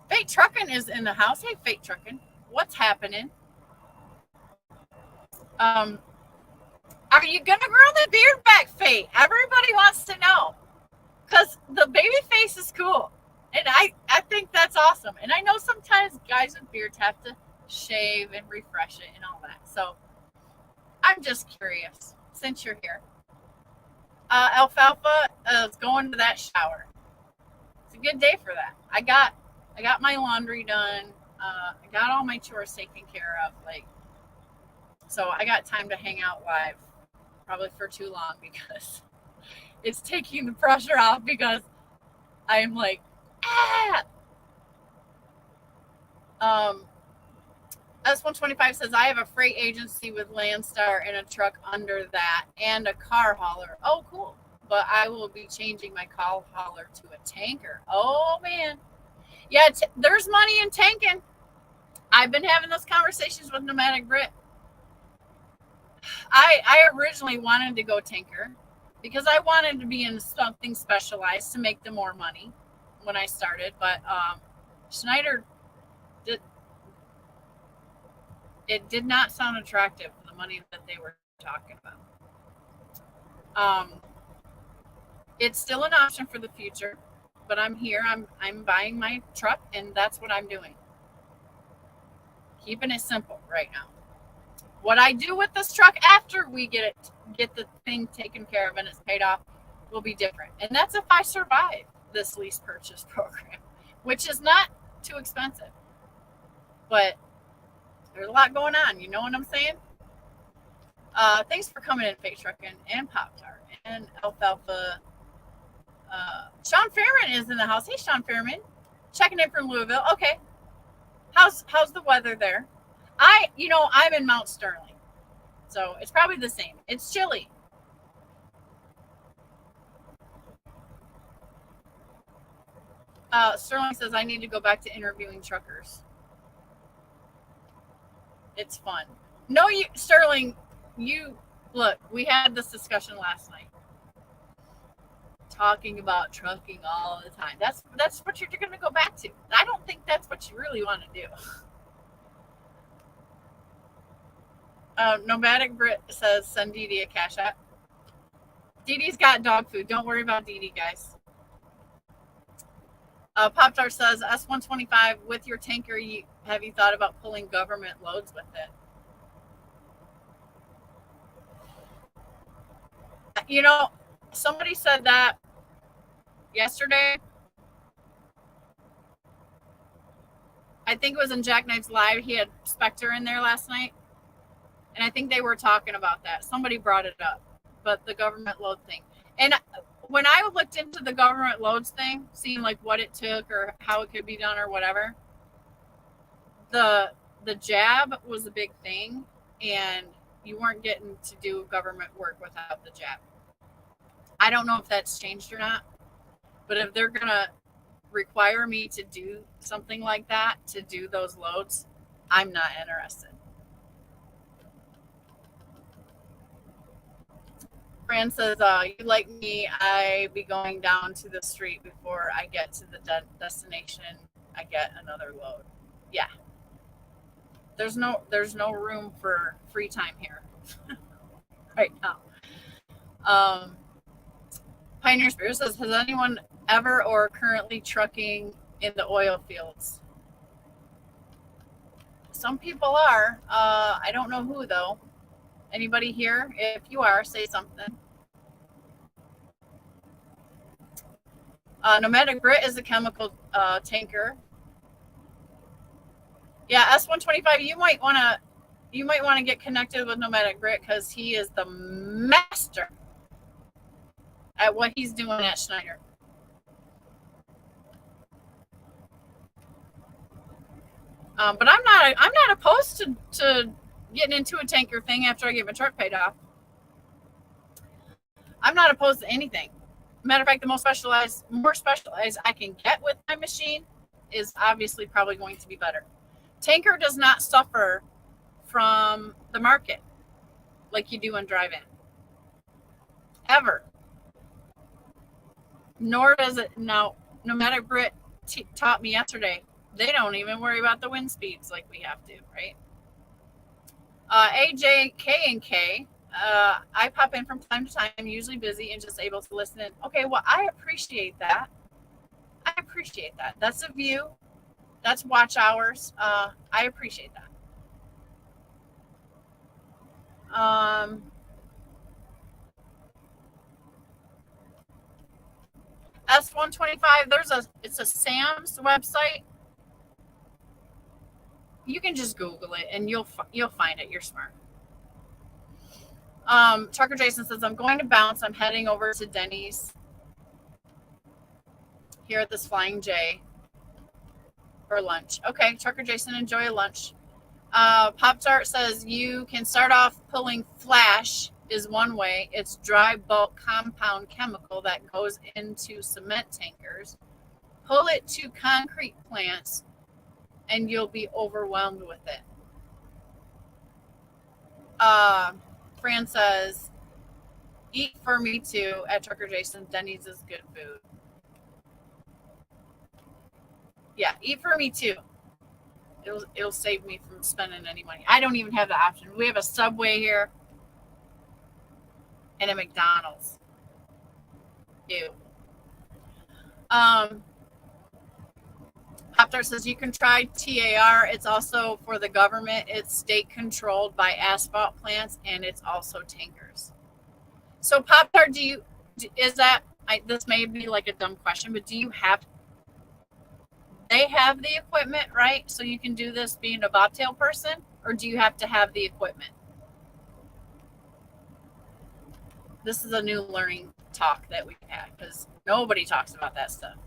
A: Fate Truckin' is in the house. Hey, Fate Truckin', what's happening? Are you gonna grow the beard back, Fate? Everybody wants to know, because the baby face is cool, and I think that's awesome. And I know sometimes guys with beards have to shave and refresh it and all that. So I'm just curious since you're here. Alfalfa is going to that shower. It's a good day for that. I got my laundry done. I got all my chores taken care of. So I got time to hang out live, probably for too long because it's taking the pressure off because I'm like, ah. S125 says, I have a freight agency with Landstar and a truck under that and a car hauler. Oh, cool. But I will be changing my car hauler to a tanker. Oh, man. Yeah, there's money in tanking. I've been having those conversations with Nomadic Brit. I originally wanted to go tanker because I wanted to be in something specialized to make them more money when I started. But Schneider did not sound attractive, the money that they were talking about. It's still an option for the future, but I'm here. I'm buying my truck, and that's what I'm doing. Keeping it simple right now. What I do with this truck after we get the thing taken care of and it's paid off will be different. And that's if I survive this lease purchase program, which is not too expensive. But there's a lot going on. You know what I'm saying? Thanks for coming in, Fake Truckin' and Pop-Tart and Alfalfa. Sean Fairman is in the house. Hey, Sean Fairman. Checking in from Louisville. Okay. How's the weather there? I'm in Mount Sterling, so it's probably the same. It's chilly. Sterling says, I need to go back to interviewing truckers. It's fun. No, Sterling, look, we had this discussion last night. Talking about trucking all the time. That's what you're going to go back to. I don't think that's what you really want to do. Nomadic Brit says, send Dee Dee a cash app. Dee Dee's got dog food. Don't worry about Dee Dee, guys. Pop-Tart says, S125, with your tanker, have you thought about pulling government loads with it? Somebody said that yesterday. I think it was in Jackknife's Live. He had Spectre in there last night. And I think they were talking about that. Somebody brought it up, but the government load thing. And when I looked into the government loads thing, seeing like what it took or how it could be done or whatever, the jab was a big thing, and you weren't getting to do government work without the jab. I don't know if that's changed or not, but if they're going to require me to do something like that, to do those loads, I'm not interested. Fran says, you like me, I be going down to the street before I get to the destination. I get another load. Yeah. There's no room for free time here right now. Pioneer Spirit says, has anyone ever or currently trucking in the oil fields? Some people are. I don't know who, though. Anybody here? If you are, say something. Nomadic Brit is a chemical tanker. Yeah, S125. You might want to get connected with Nomadic Brit because he is the master at what he's doing at Schneider. But I'm not opposed to getting into a tanker thing after I get my truck paid off. I'm not opposed to anything. Matter of fact, the more specialized I can get with my machine is obviously probably going to be better. Tanker does not suffer from the market like you do in drive-in. Ever. Nor does it now. No matter Britt taught me yesterday, they don't even worry about the wind speeds like we have to, right? AJ, K, and K. I pop in from time to time, usually busy and just able to listen in. Okay, well, I appreciate that. I appreciate that. That's a view. That's watch hours. I appreciate that. S125. It's a Sam's website. You can just Google it and you'll find it. You're smart. Trucker Jason says, I'm going to bounce. I'm heading over to Denny's here at this Flying J for lunch. Okay, Trucker Jason, enjoy your lunch. Pop Tart says you can start off pulling flash is one way. It's dry bulk compound chemical that goes into cement tankers. Pull it to concrete plants and you'll be overwhelmed with it. Fran says, eat for me too at Trucker Jason. Denny's is good food. Yeah, eat for me too. It'll save me from spending any money. I don't even have the option. We have a Subway here and a McDonald's. Ew. Pop Tart says you can try TAR. It's also for the government. It's state controlled by asphalt plants and it's also tankers. So Pop Tart, this may be like a dumb question, but they have the equipment, right? So you can do this being a bobtail person, or do you have to have the equipment? This is a new learning talk that we've had because nobody talks about that stuff.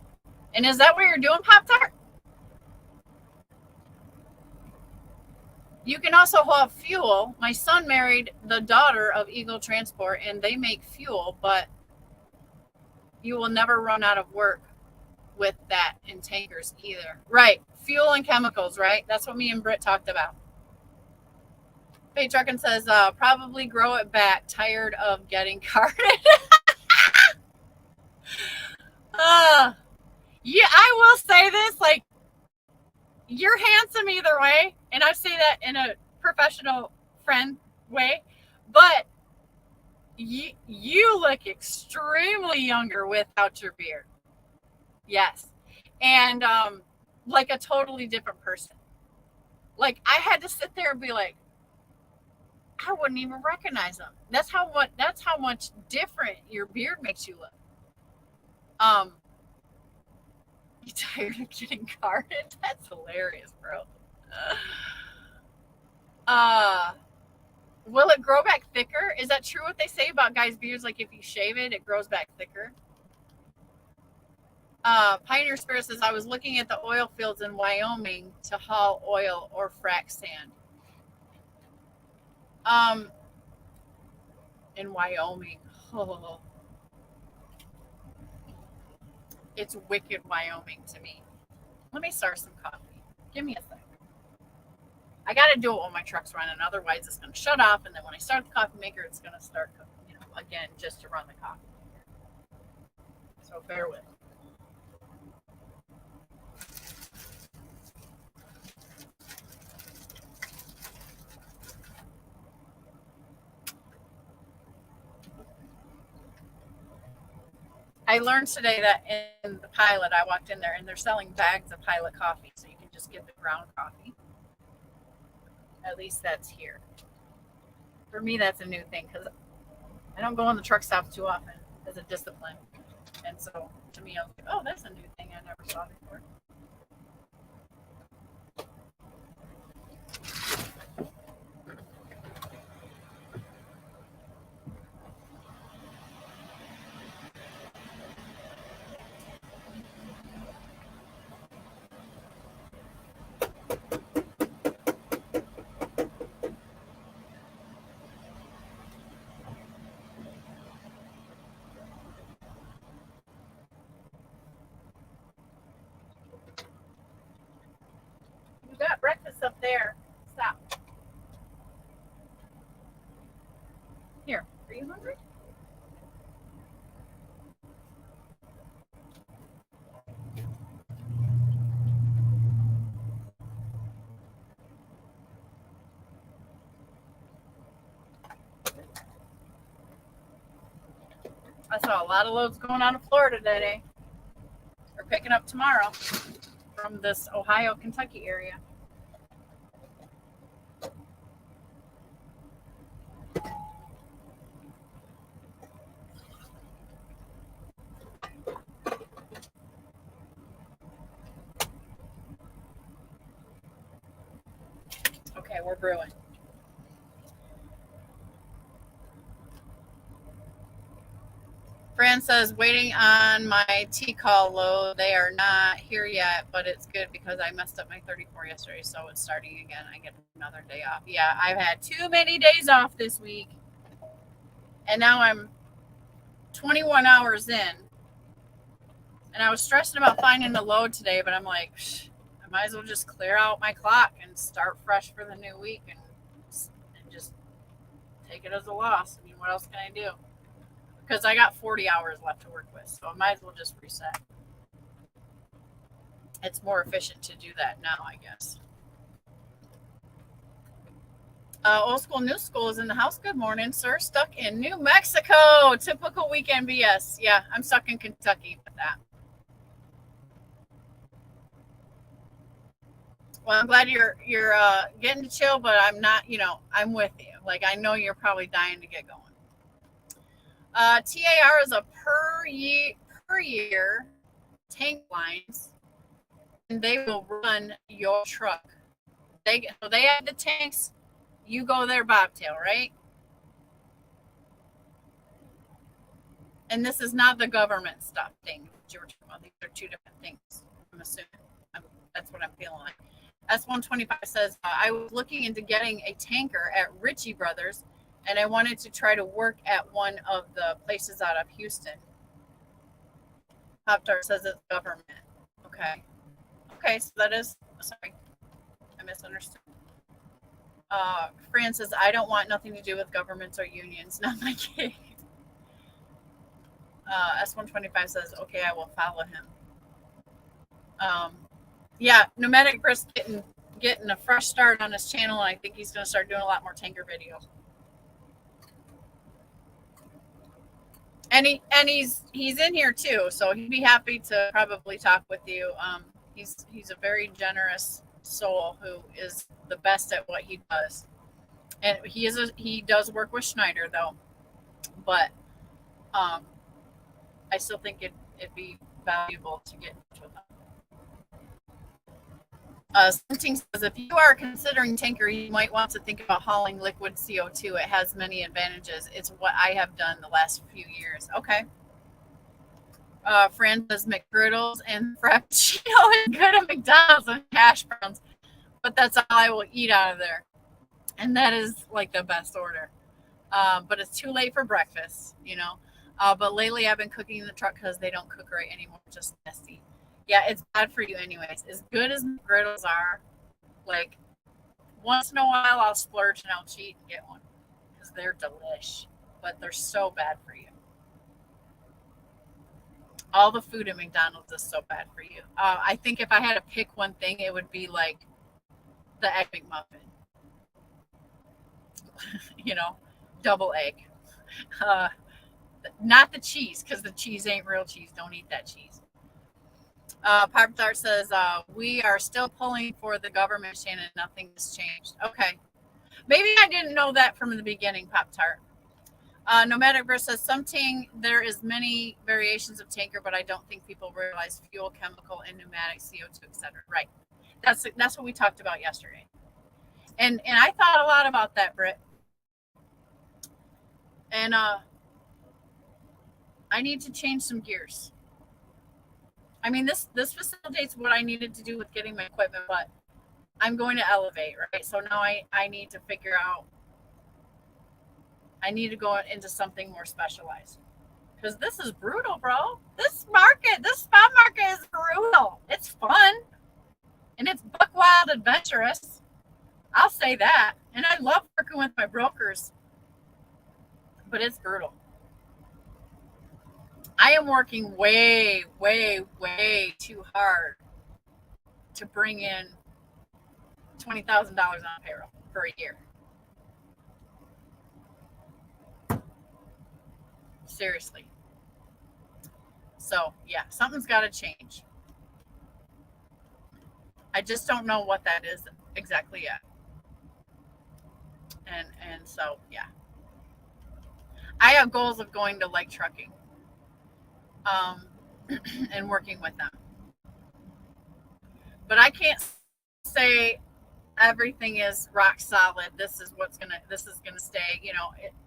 A: And is that what you're doing, Pop Tart? You can also haul fuel. My son married the daughter of Eagle Transport, and they make fuel, but you will never run out of work with that in tankers either. Right. Fuel and chemicals, right? That's what me and Britt talked about. Faye Truckin says, probably grow it back. Tired of getting carded. Yeah, I will say this, like, you're handsome either way, and I say that in a professional friend way, but you look extremely younger without your beard. Yes. And like a totally different person. Like I had to sit there and be like, I wouldn't even recognize them. That's how much different your beard makes you look. You tired of getting carded? That's hilarious, bro. Will it grow back thicker? Is that true what they say about guys' beards? Like if you shave it, it grows back thicker? Pioneer Spirit says, I was looking at the oil fields in Wyoming to haul oil or frack sand. In Wyoming. Oh. It's wicked Wyoming to me. Let me start some coffee. Give me a second. I got to do it while my truck's running. Otherwise, it's going to shut off. And then when I start the coffee maker, it's going to start, again, just to run the coffee maker. So bear with me. I learned today that in the Pilot, I walked in there and they're selling bags of Pilot coffee. So you can just get the ground coffee. At least that's here. For me, that's a new thing because I don't go on the truck stops too often as a discipline. And so to me, I was like, oh, that's a new thing I never saw before. Here, are you hungry? I saw a lot of loads going on in Florida today. We're picking up tomorrow from this Ohio, Kentucky area. Okay, we're brewing. Fran says, waiting on my T-call load. They are not here yet, but it's good because I messed up my 34 yesterday, so it's starting again. I get another day off. Yeah, I've had too many days off this week, and now I'm 21 hours in, and I was stressing about finding a load today, but I'm like, I might as well just clear out my clock and start fresh for the new week and just take it as a loss. I mean, what else can I do? Because I got 40 hours left to work with, so I might as well just reset. It's more efficient to do that now, I guess. Old school, new school is in the house. Good morning, sir. Stuck in New Mexico. Typical weekend BS. Yeah, I'm stuck in Kentucky with that. Well, I'm glad you're getting to chill, but I'm not. I'm with you. Like, I know you're probably dying to get going. TAR is a per year tank lines, and they will run your truck. They have the tanks. You go there bobtail, right? And this is not the government stuff thing that you were talking about. These are two different things. I'm assuming. That's what I'm feeling like. S125 says, I was looking into getting a tanker at Ritchie Brothers, and I wanted to try to work at one of the places out of Houston. Pop Tart says it's government. Okay. Okay, so that is, sorry, I misunderstood. Fran says, I don't want nothing to do with governments or unions. Not my gig. S125 says, okay, I will follow him. Yeah, Nomadic Brisk getting a fresh start on his channel, and I think he's going to start doing a lot more tanker videos. And he's in here too, so he'd be happy to probably talk with you. He's a very generous soul who is the best at what he does, and he does work with Schneider though, but I still think it'd be valuable to get with him. Something says, if you are considering tanker, you might want to think about hauling liquid CO2. It has many advantages. It's what I have done the last few years. Okay. Fran says McGriddles and Frappuccino is good at McDonald's and hash browns, but that's all I will eat out of there. And that is like the best order. But it's too late for breakfast, But lately I've been cooking in the truck because they don't cook right anymore. Just messy. Yeah, it's bad for you anyways. As good as McGriddles are, like, once in a while I'll splurge and I'll cheat and get one because they're delish, but they're so bad for you. All the food at McDonald's is so bad for you. I think if I had to pick one thing, it would be like the Egg McMuffin. Double egg. Not the cheese, because the cheese ain't real cheese. Don't eat that cheese. Pop Tart says, we are still pulling for the government, Shannon. Nothing has changed. Okay. Maybe I didn't know that from the beginning, Pop Tart. Nomadic Verse says, there is many variations of tanker, but I don't think people realize fuel, chemical, and pneumatic, CO2, etc. Right. That's what we talked about yesterday. And I thought a lot about that, Britt. And I need to change some gears. I mean, this facilitates what I needed to do with getting my equipment, but I'm going to elevate, right? So now I need to figure out, I need to go into something more specialized. Because this is brutal, bro. This spot market is brutal. It's fun. And it's buck wild adventurous. I'll say that. And I love working with my brokers. but it's brutal. I am working way, way, way too hard to bring in $20,000 on payroll for a year. Seriously. So, yeah, something's got to change. I just don't know what that is exactly yet. And so, yeah. I have goals of going to like trucking um, and working with them. But I can't say everything is rock solid. This is gonna stay.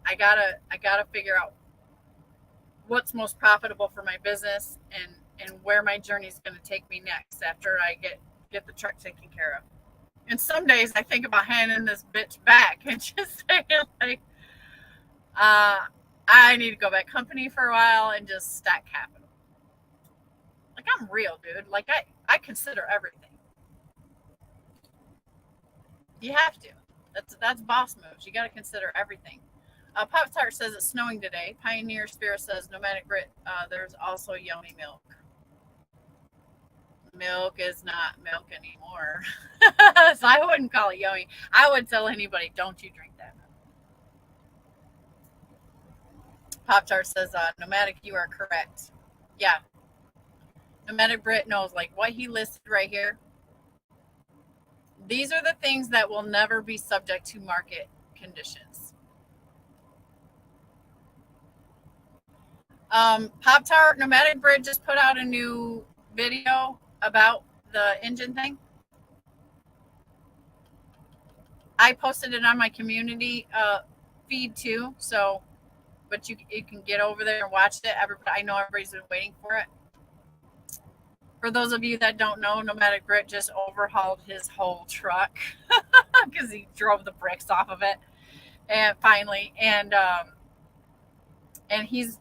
A: I gotta figure out what's most profitable for my business and where my journey is gonna take me next after I get the truck taken care of. And some days I think about handing this bitch back and just saying like, uh, I need to go back company for a while and just stack capital. Like I'm real, dude. Like I consider everything. You have to. That's boss moves. You got to consider everything. Pop Tart says it's snowing today. Pioneer Spirit says nomadic Brit. There's also yummy milk. Milk is not milk anymore, so I wouldn't call it yummy. I would tell anybody, don't you drink that. Pop Tart says nomadic. You are correct. Yeah, nomadic Brit knows like what he listed right here. These are the things that will never be subject to market conditions. Pop Tart Nomadic Bridge just put out a new video about the engine thing. I posted it on my community feed too, so but you can get over there and watch it. I know everybody's been waiting for it. For those of you that don't know, Nomadic Brit just overhauled his whole truck because he drove the bricks off of it, and finally, and he's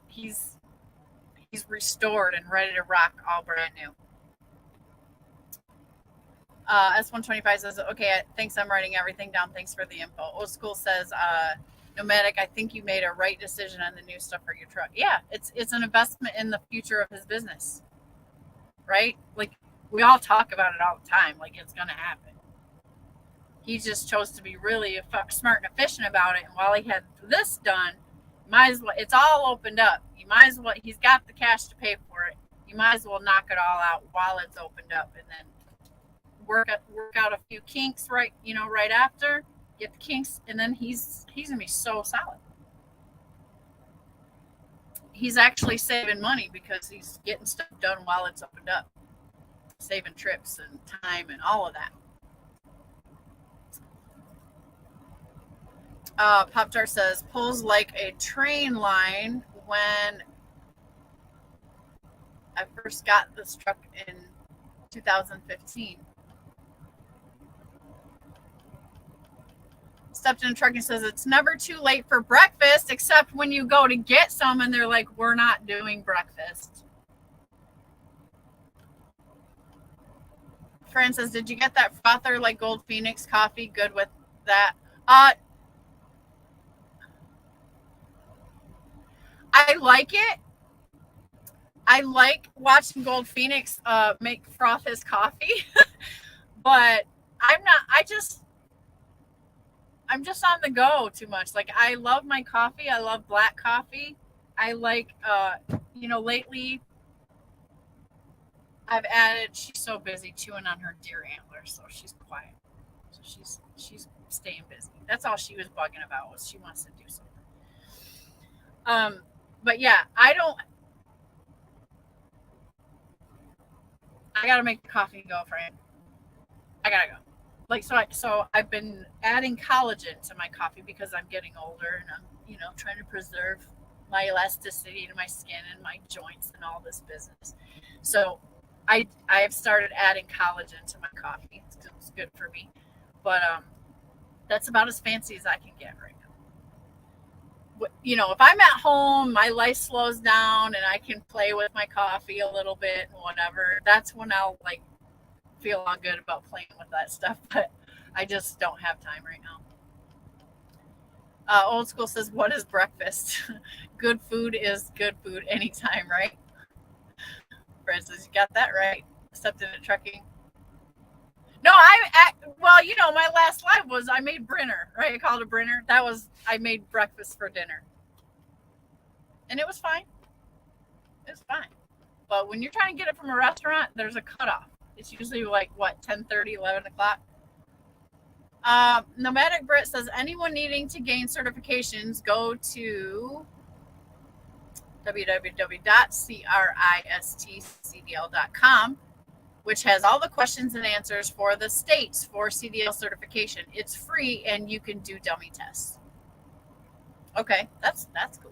A: restored and ready to rock, all brand new. S125 says, okay, thanks. I'm writing everything down. Thanks for the info. Old School says, Nomadic, I think you made a right decision on the new stuff for your truck. Yeah, it's an investment in the future of his business, right? Like we all talk about it all the time, like it's going to happen. He just chose to be really smart and efficient about it. And while he had this done, might as well, it's all opened up. You might as well, he's got the cash to pay for it. You might as well knock it all out while it's opened up, and then work out a few kinks right after, get the kinks, and then he's gonna be so solid. He's actually saving money because he's getting stuff done while it's opened up, saving trips and time and all of that. Pop Tart says pulls like a train line. When I first got this truck in 2015, stepped in a truck and says it's never too late for breakfast, except when you go to get some and they're like, we're not doing breakfast. Fran says, did you get that frother like Gold Phoenix coffee? Good with that. I like it. I like watching Gold Phoenix make froth his coffee, but I'm just on the go too much. Like I love my coffee. I love black coffee. I like lately I've added, she's so busy chewing on her deer antler, so she's quiet. So she's staying busy. That's all she was bugging about, was she wants to do something. But yeah, I gotta make the coffee go, Fran. I gotta go. Like so I've been adding collagen to my coffee because I'm getting older and I'm trying to preserve my elasticity to my skin and my joints and all this business. So I have started adding collagen to my coffee. It's good for me, but that's about as fancy as I can get right now. If I'm at home, my life slows down and I can play with my coffee a little bit and whatever. That's when I'll like feel all good about playing with that stuff, but I just don't have time right now. Old School says, what is breakfast? Good food is good food anytime, right? Francis, you got that right. Except in trucking. No, well, my last live was I made Brinner, right? I called it Brinner. I made breakfast for dinner. And it was fine. It was fine. But when you're trying to get it from a restaurant, there's a cutoff. It's usually like, what, 10:30, 11 o'clock? Nomadic Brit says, anyone needing to gain certifications, go to www.cristcdl.com, which has all the questions and answers for the states for CDL certification. It's free and you can do dummy tests. Okay, that's cool.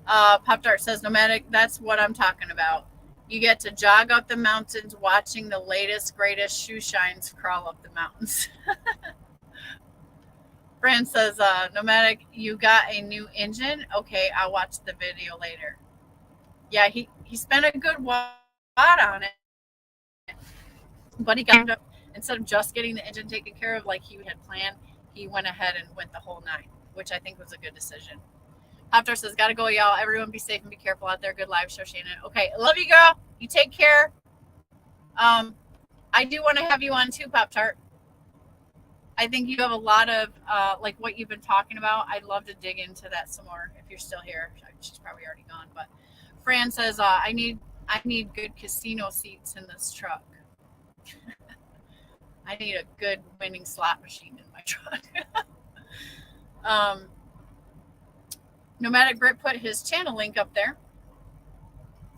A: Pop Dart says, Nomadic, that's what I'm talking about. You get to jog up the mountains watching the latest, greatest shoe shines crawl up the mountains. Fran says, Nomadic, you got a new engine? Okay, I'll watch the video later. Yeah, he spent a good wad on it, but he got up, instead of just getting the engine taken care of like he had planned, he went ahead and went the whole 9, which I think was a good decision. Poptar says, gotta go, y'all. Everyone be safe and be careful out there. Good live show, Shannon. Okay, love you, girl. You take care. I do want to have you on too, Pop-Tart. I think you have a lot of, like what you've been talking about. I'd love to dig into that some more if you're still here. She's probably already gone, but Fran says, I need good casino seats in this truck. I need a good winning slot machine in my truck. Nomadic Brit put his channel link up there.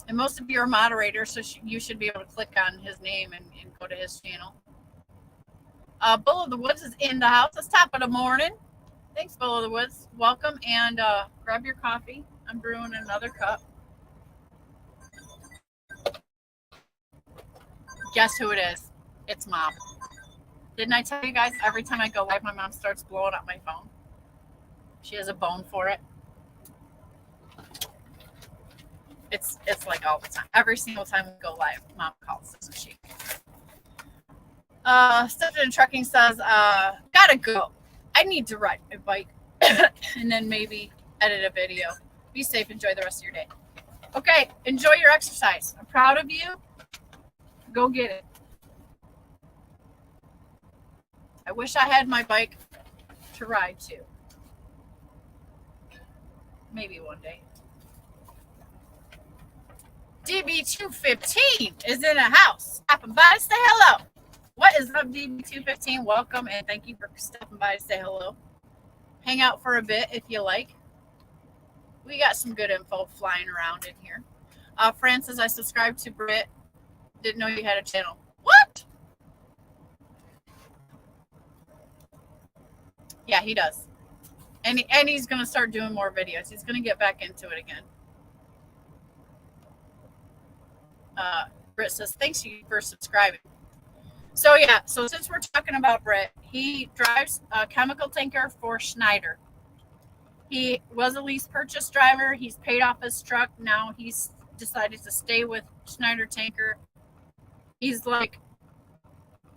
A: And most of you are moderators, so you should be able to click on his name and go to his channel. Bull of the Woods is in the house. It's top of the morning. Thanks, Bull of the Woods. Welcome, and grab your coffee. I'm brewing another cup. Guess who it is? It's Mom. Didn't I tell you guys, every time I go live, my mom starts blowing up my phone? She has a bone for it. It's like all the time. Every single time we go live, Mom calls, doesn't she? Stepped in Trucking says, gotta go. I need to ride my bike and then maybe edit a video. Be safe. Enjoy the rest of your day. Okay, enjoy your exercise. I'm proud of you. Go get it. I wish I had my bike to ride to. Maybe one day. DB215 is in a house. Stopping by to say hello. What is up, DB215? Welcome, and thank you for stopping by to say hello. Hang out for a bit if you like. We got some good info flying around in here. Francis, I subscribed to Brit. Didn't know you had a channel. What? Yeah, he does. And he's going to start doing more videos. He's going to get back into it again. Britt says, thanks you for subscribing. So yeah, so since we're talking about Britt, he drives a chemical tanker for Schneider. He was a lease purchase driver. He's paid off his truck. Now he's decided to stay with Schneider Tanker. He's like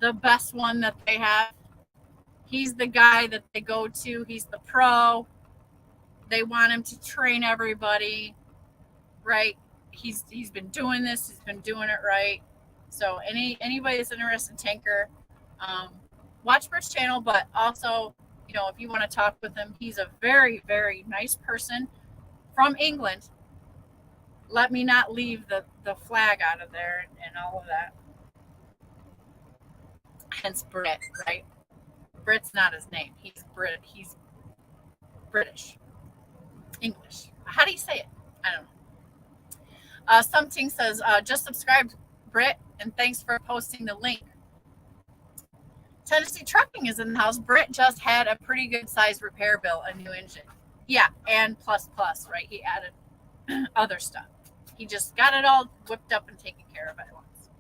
A: the best one that they have. He's the guy that they go to. He's the pro. They want him to train everybody, right? He's been doing this. He's been doing it right. So anybody that's interested in tanker, watch Britt's channel, but also, if you want to talk with him, he's a very, very nice person from England. Let me not leave the flag out of there and all of that. Hence Brit, right? Brit's not his name. He's British. English. How do you say it? I don't know. Something says, just subscribed, Brit, and thanks for posting the link. Tennessee Trucking is in the house. Brit just had a pretty good size repair bill, a new engine. Yeah, and plus, right? He added other stuff. He just got it all whipped up and taken care of at once.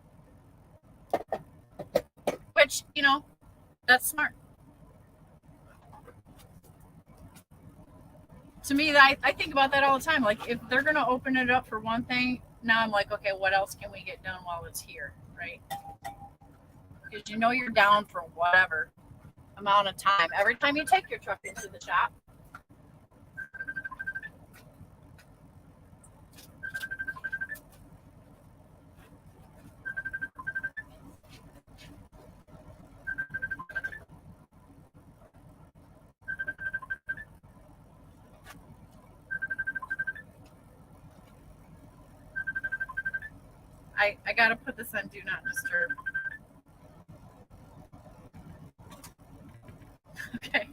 A: Which, that's smart. To me, I think about that all the time. Like, if they're going to open it up for one thing, now I'm like, okay, what else can we get done while it's here, right? Because you're down for whatever amount of time. Every time you take your truck into the shop, I gotta put this on do not disturb. Okay.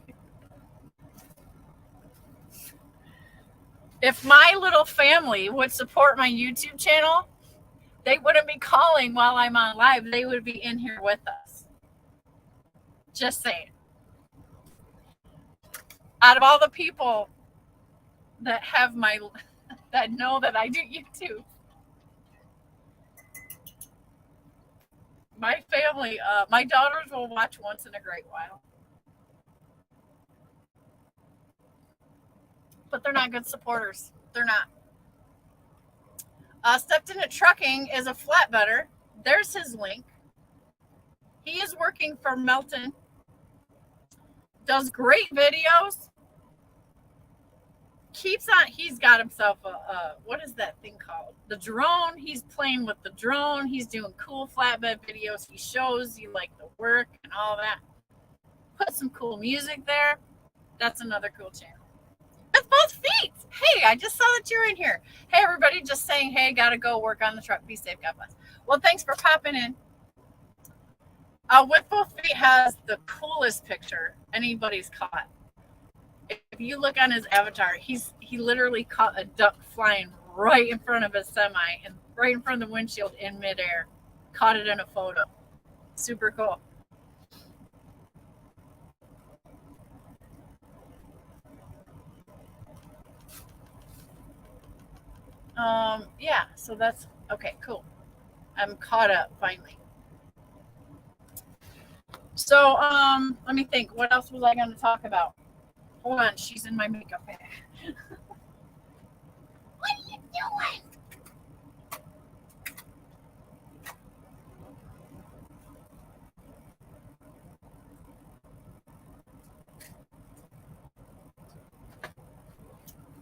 A: If my little family would support my YouTube channel, they wouldn't be calling while I'm on live. They would be in here with us. Just saying. Out of all the people that have that know that I do YouTube, my family, my daughters will watch once in a great while. But they're not good supporters. They're not. Stepped into Trucking is a flatbedder. There's his link. He is working for Melton. Does great videos. Keeps on. He's got himself what is that thing called? The drone. He's playing with the drone. He's doing cool flatbed videos. He shows you like the work and all that. Put some cool music there. That's another cool channel. With both feet. Hey, I just saw that you're in here. Hey, everybody, just saying, hey, gotta go work on the truck. Be safe, God bless. Well, thanks for popping in. With both feet has the coolest picture anybody's caught. If you look on his avatar, he literally caught a duck flying right in front of his semi and right in front of the windshield in midair. Caught it in a photo. Super cool. Yeah, so that's okay, cool. I'm caught up finally. So, let me think. What else was I going to talk about? Hold on, she's in my makeup bag. What are you doing?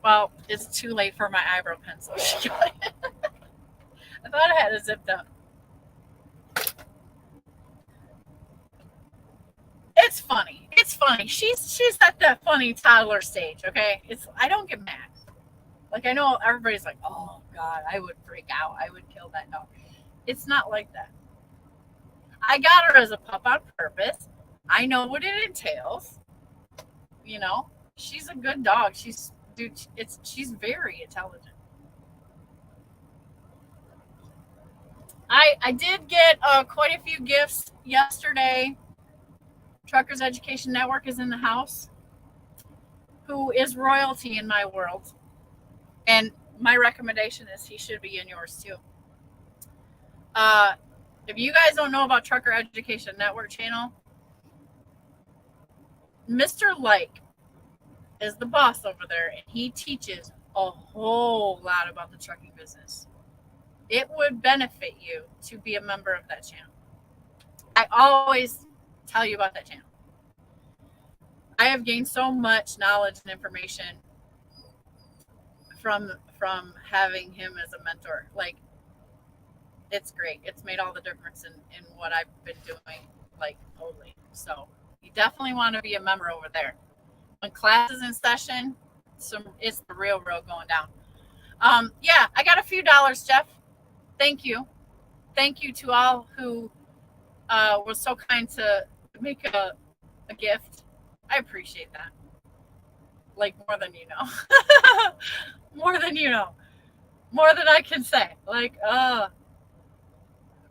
A: Well, it's too late for my eyebrow pencil. I thought I had it zipped up. It's funny. It's funny. She's at that funny toddler stage, okay? I don't get mad. Like I know everybody's like, oh God, I would freak out. I would kill that dog. It's not like that. I got her as a pup on purpose. I know what it entails. You know, she's a good dog. She's very intelligent. I did get quite a few gifts yesterday. Truckers Education Network is in the house, who is royalty in my world. And my recommendation is he should be in yours too. If you guys don't know about Trucker Education Network channel, Mr. Like is the boss over there, and he teaches a whole lot about the trucking business. It would benefit you to be a member of that channel. I always tell you about that channel. I have gained so much knowledge and information from having him as a mentor. Like, it's great. It's made all the difference in what I've been doing, like, totally. So you definitely want to be a member over there. When class is in session, it's the real going down. Yeah, I got a few dollars, Jeff. Thank you. Thank you to all who was so kind to make a gift. I appreciate that. Like, more than you know. More than you know. More than I can say. Like,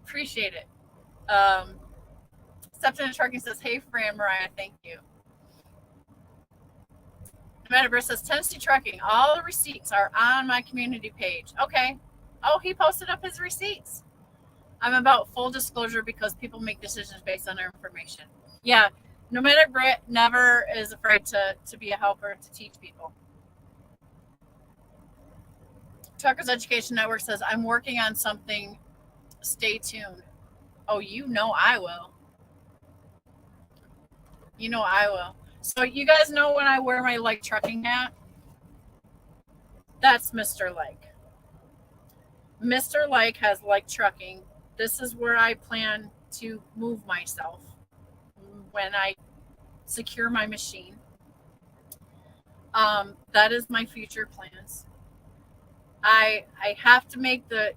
A: appreciate it. Stepped into Trucking says, hey, Fran, Mariah, thank you. Metaverse says, Tennessee Trucking, all the receipts are on my community page. Okay. Oh, he posted up his receipts. I'm about full disclosure because people make decisions based on their information. Yeah. Nomadic Brit never is afraid to be a helper, to teach people. Truckers Education Network says, I'm working on something. Stay tuned. Oh, you know I will. You know I will. So you guys know when I wear my Like Trucking hat? That's Mr. Like. Mr. Like has Like Trucking. This is where I plan to move myself when I secure my machine. That is my future plans. I have to make the,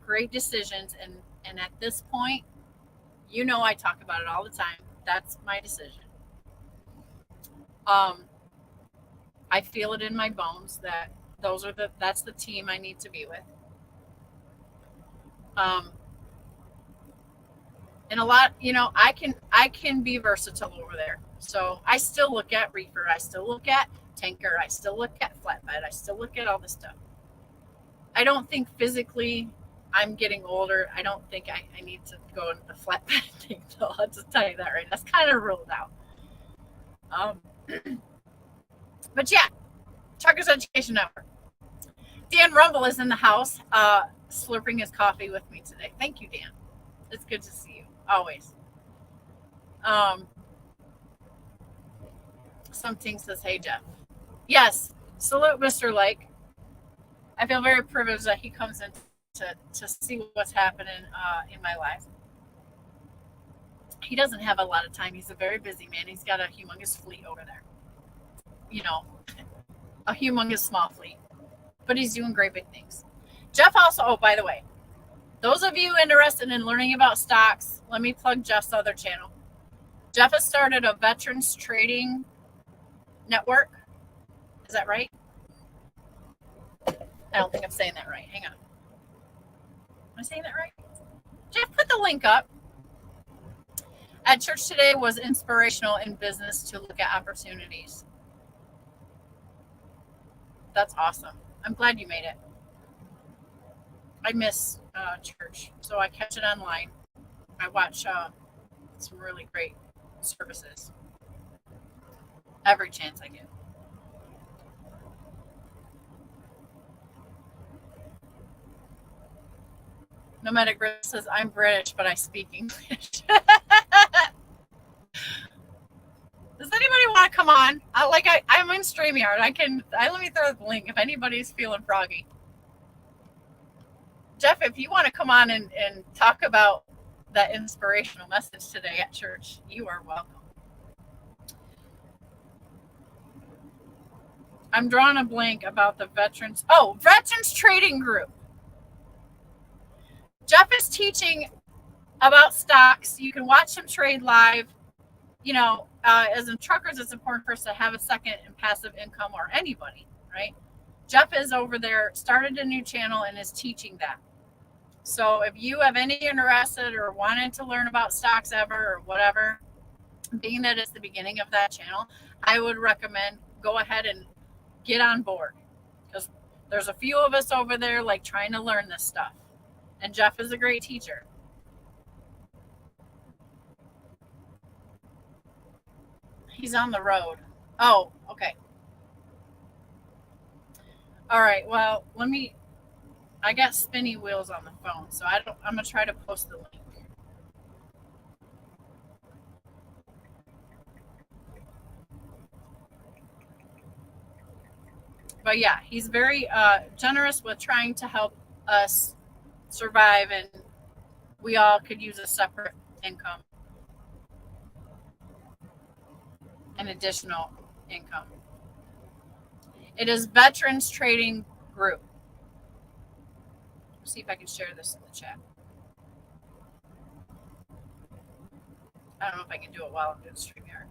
A: great decisions, and at this point, I talk about it all the time. That's my decision. Um, I feel it in my bones that that's the team I need to be with. Um, and a lot, I can be versatile over there. So I still look at reefer, I still look at tanker, I still look at flatbed, I still look at all this stuff. I don't think physically I'm getting older. I don't think I need to go into the flatbed thing. So I'll just tell you that right. That's kind of ruled out. Um, but yeah, Truckers Education Network. Dan Rumble is in the house, slurping his coffee with me today. Thank you, Dan. It's good to see you always. Something says, "Hey Jeff." Yes, salute Mr. Lake. I feel very privileged that he comes in to see what's happening in my life. He doesn't have a lot of time. He's a very busy man. He's got a humongous fleet over there. A humongous small fleet. But he's doing great big things. Jeff also, oh, by the way, those of you interested in learning about stocks, let me plug Jeff's other channel. Jeff has started a veterans trading network. Is that right? I don't think I'm saying that right. Hang on. Am I saying that right? Jeff, put the link up. At church today was inspirational in business to look at opportunities. That's awesome. I'm glad you made it. I miss church, so I catch it online. I watch some really great services every chance I get. Nomadic Risk says, "I'm British, but I speak English." Does anybody want to come on? I'm in StreamYard. Let me throw the link if anybody's feeling froggy. Jeff, if you want to come on and talk about that inspirational message today at church, you are welcome. I'm drawing a blank about the veterans. Oh, Veterans Trading Group. Jeff is teaching about stocks. You can watch him trade live. As in truckers, it's important for us to have a second and passive income, or anybody, right? Jeff is over there, started a new channel and is teaching that. So if you have any interested or wanted to learn about stocks ever or whatever, being that it's the beginning of that channel, I would recommend go ahead and get on board, because there's a few of us over there trying to learn this stuff. And Jeff is a great teacher. He's on the road. Oh, okay. All right. Well, I got spinny wheels on the phone, so I'm going to try to post the link. But yeah, he's very generous with trying to help us survive, and we all could use a separate income, an additional income. It is Veterans Trading Group. Let's see if I can share this in the chat. I don't know if I can do it while I'm doing StreamYard.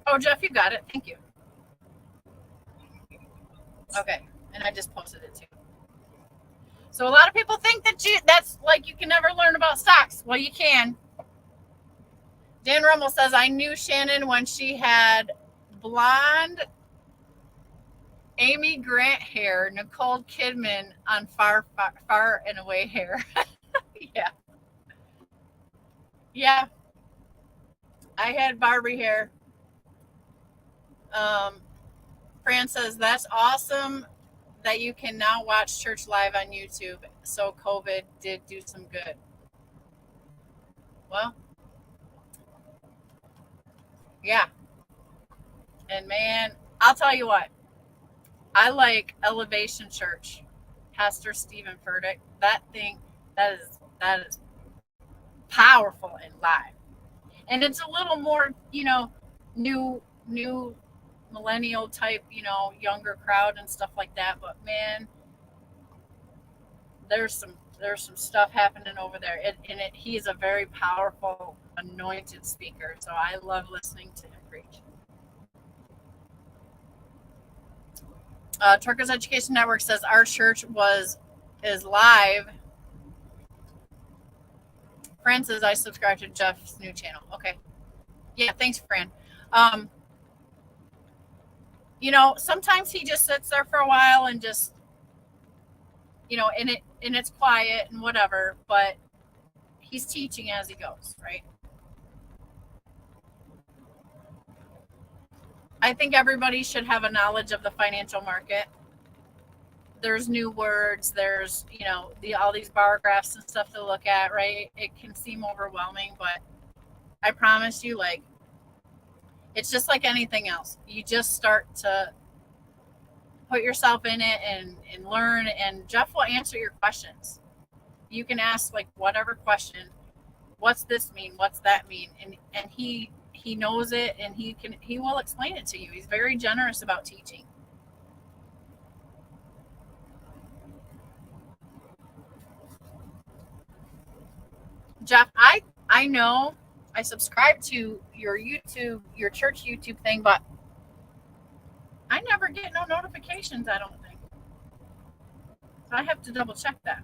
A: Oh, Jeff, you got it. Thank you. Okay, and I just posted it too. So a lot of people think that that's you can never learn about stocks. Well, you can. Dan Rummel says, "I knew Shannon when she had blonde Amy Grant hair, Nicole Kidman on Far and Away hair." Yeah. Yeah. I had Barbie hair. Fran says, "That's awesome that you can now watch church live on YouTube. So COVID did do some good." Well, yeah. And man, I'll tell you what, I like Elevation Church, Pastor Stephen Furtick. That is powerful in live. And it's a little more, new millennial type, younger crowd and stuff like that. But man, there's some stuff happening over there. He is a very powerful, anointed speaker. So I love listening to him preach. Truckers Education Network says our church is live. Fran says I subscribe to Jeff's new channel. Okay. Yeah, thanks, Fran. Sometimes he just sits there for a while and just, and it's quiet and whatever, but he's teaching as he goes, right? I think everybody should have a knowledge of the financial market. There's new words, there's, all these bar graphs and stuff to look at, right? It can seem overwhelming, but I promise you, like, it's just like anything else. You just start to put yourself in it and learn, and Jeff will answer your questions. You can ask like whatever question, what's this mean? What's that mean? And he knows it, and he will explain it to you. He's very generous about teaching. Jeff, I know I subscribe to your church YouTube thing, but I never get no notifications, I don't think. So I have to double check that.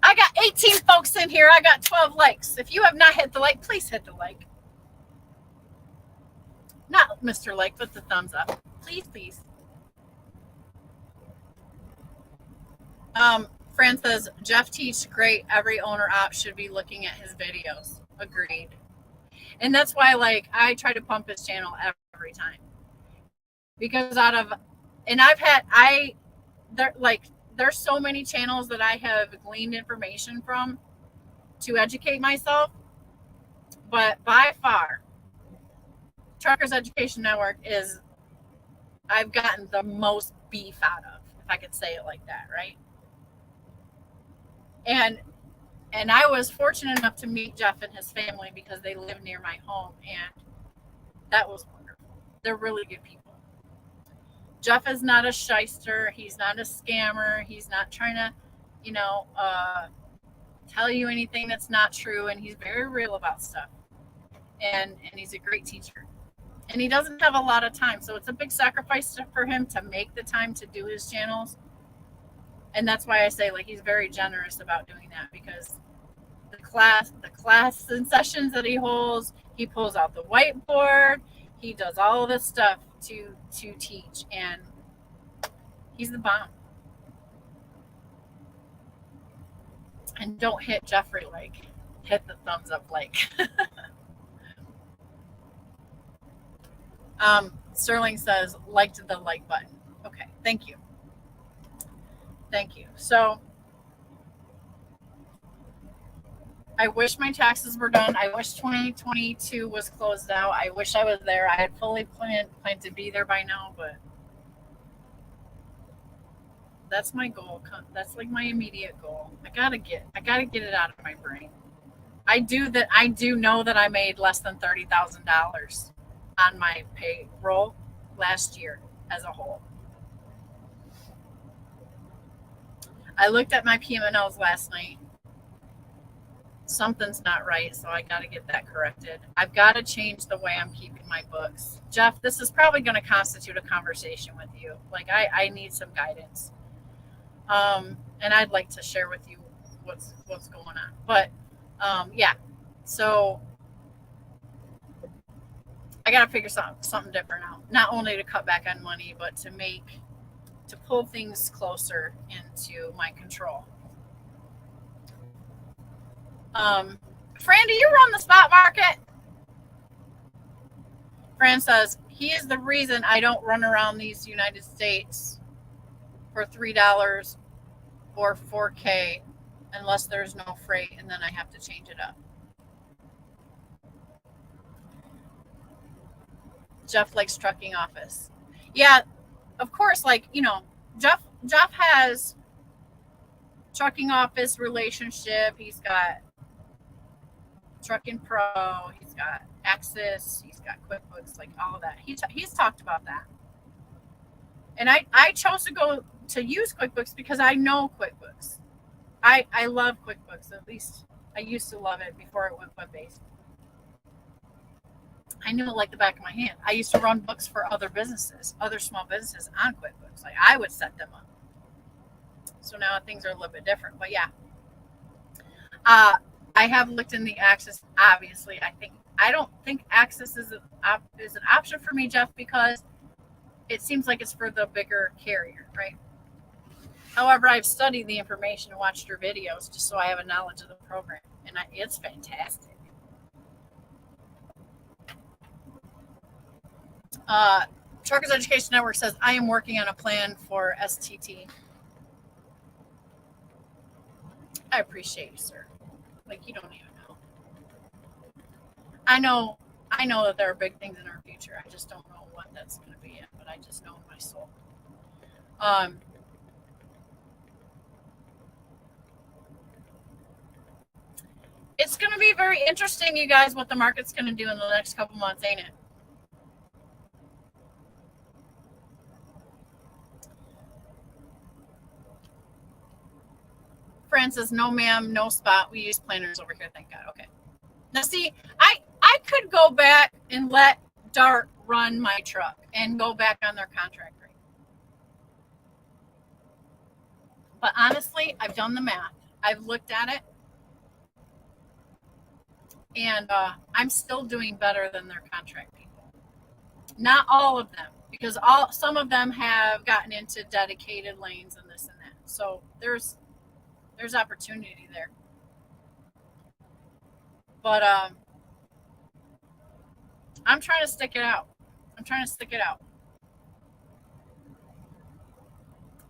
A: I got 18 folks in here. I got 12 likes. If you have not hit the like, please hit the like. Not Mr. Like, but the thumbs up. Please, please. Fran says, Jeff teaches great. Every owner op should be looking at his videos. Agreed. And that's why, like, I try to pump his channel every time. Because there's so many channels that I have gleaned information from to educate myself. But by far, Truckers Education Network I've gotten the most beef out of, if I could say it like that, right? And I was fortunate enough to meet Jeff and his family because they live near my home, and that was wonderful. They're really good people. Jeff is not a shyster. He's not a scammer. He's not trying to, tell you anything that's not true. And he's very real about stuff. And he's a great teacher. And he doesn't have a lot of time. So it's a big sacrifice for him to make the time to do his channels. And that's why I say, like, he's very generous about doing that, because the class and sessions that he holds, he pulls out the whiteboard, he does all of this stuff to teach, and he's the bomb. And don't hit Jeffrey like, hit the thumbs up like. Sterling says, liked the like button. Okay, thank you. Thank you. So I wish my taxes were done. I wish 2022 was closed out. I wish I was there. I had fully planned to be there by now, but that's my goal. That's like my immediate goal. I gotta get it out of my brain. I do know that I made less than $30,000 on my payroll last year as a whole. I looked at my P&Ls last night. Something's not right, so I got to get that corrected. I've got to change the way I'm keeping my books. Jeff, this is probably going to constitute a conversation with you. Like, I need some guidance. And I'd like to share with you what's going on. But, yeah. So I got to figure something different out. Not only to cut back on money, but to pull things closer into my control. Fran, do you run the spot market? Fran says, he is the reason I don't run around these United States for $3 or $4K unless there's no freight, and then I have to change it up. Jeff likes trucking office. Yeah, of course, like, Jeff has trucking office relationship. He's got Trucking Pro. He's got Access. He's got QuickBooks, like all of that. He's talked about that. And I chose to go to use QuickBooks because I know QuickBooks. I love QuickBooks. At least I used to love it before it went web-based. I knew it like the back of my hand. I used to run books for other businesses, other small businesses on QuickBooks. Like I would set them up. So now things are a little bit different. But yeah, I have looked in the Access. Obviously, I don't think Access is an option for me, Jeff, because it seems like it's for the bigger carrier, right? However, I've studied the information and watched your videos just so I have a knowledge of the program, and it's fantastic. Truckers Education Network says, I am working on a plan for STT. I appreciate you, sir. Like, you don't even know. I know that there are big things in our future. I just don't know what that's going to be yet, but I just know in my soul. It's going to be very interesting, you guys, what the market's going to do in the next couple months, ain't it? Francis, no ma'am, no spot. We use planners over here, thank God. Okay. Now see, I could go back and let Dart run my truck and go back on their contract rate. But honestly, I've done the math. I've looked at it. And I'm still doing better than their contract people. Not all of them, because some of them have gotten into dedicated lanes and this and that. So there's opportunity there. But I'm trying to stick it out.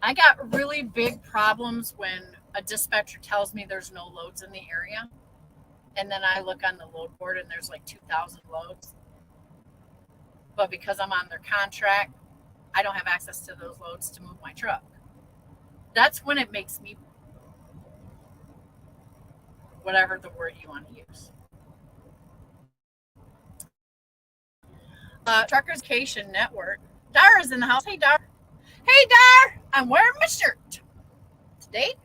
A: I got really big problems when a dispatcher tells me there's no loads in the area. And then I look on the load board and there's like 2,000 loads. But because I'm on their contract, I don't have access to those loads to move my truck. That's when it makes me, whatever the word you want to use. Truckers Education Network. Dar is in the house. Hey, Dar. Hey, Dar. I'm wearing my shirt today.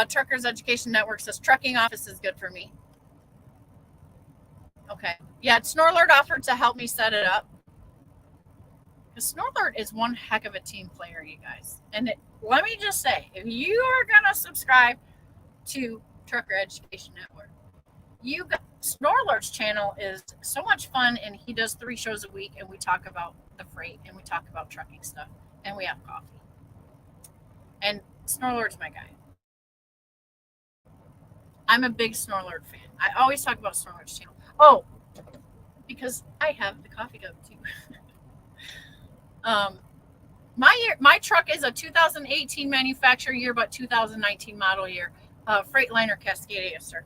A: Truckers Education Network says trucking office is good for me. Okay. Yeah, Snorlord offered to help me set it up. Because Snorlord is one heck of a team player, you guys. And let me just say, if you are going to subscribe to Trucker Education Network, Snorlord's channel is so much fun, and he does 3 shows a week, and we talk about the freight, and we talk about trucking stuff, and we have coffee. And Snorlord's my guy. I'm a big Snorlord fan. I always talk about Snorlord's channel. Oh, because I have the coffee cup too. My truck is a 2018 manufacturer year, but 2019 model year. Freightliner Cascadia, sir.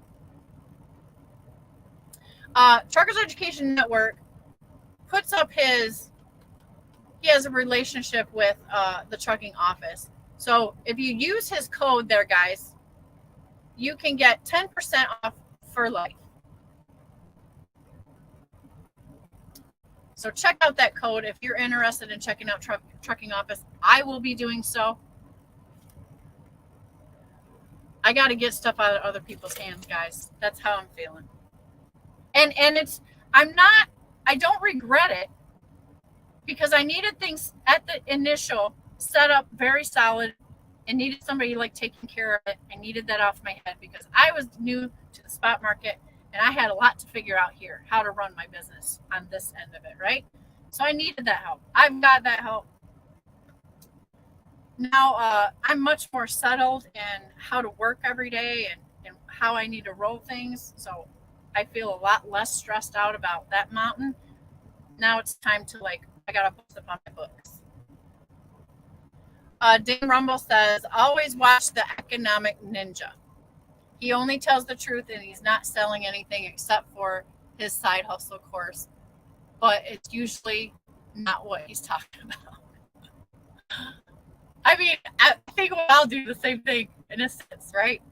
A: Truckers Education Network puts up he has a relationship with the trucking office. So if you use his code there, guys, you can get 10% off for life. So check out that code if you're interested in checking out trucking office. I will be doing so. I got to get stuff out of other people's hands, guys. That's how I'm feeling. And I don't regret it, because I needed things at the initial setup very solid and needed somebody like taking care of it. I needed that off my head because I was new to the spot market and I had a lot to figure out here, how to run my business on this end of it, right? So I needed that help. I've got that help. Now I'm much more settled in how to work every day and how I need to roll things. So I feel a lot less stressed out about that mountain. Now it's time to I got to post up on my books. Dan Rumble says, always watch the Economic Ninja. He only tells the truth and he's not selling anything except for his side hustle course. But it's usually not what he's talking about. I mean, I think we'll all do the same thing in a sense, right?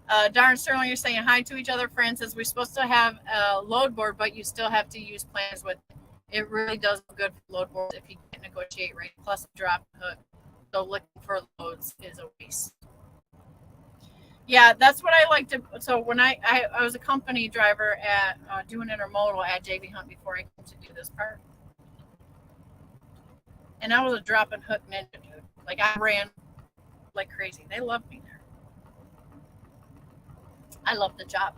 A: Darren Sterling, you're saying hi to each other. Fran says we're supposed to have a load board, but you still have to use planners with it. It really does look good for load boards if you can't negotiate rate. Plus, a drop hook. So looking for loads is a waste. Yeah, that's what I like to. So when I was a company driver at doing intermodal at JB Hunt before I came to do this part, and I was a drop and hook ninja, dude. Like I ran like crazy. They loved me there. I loved the job.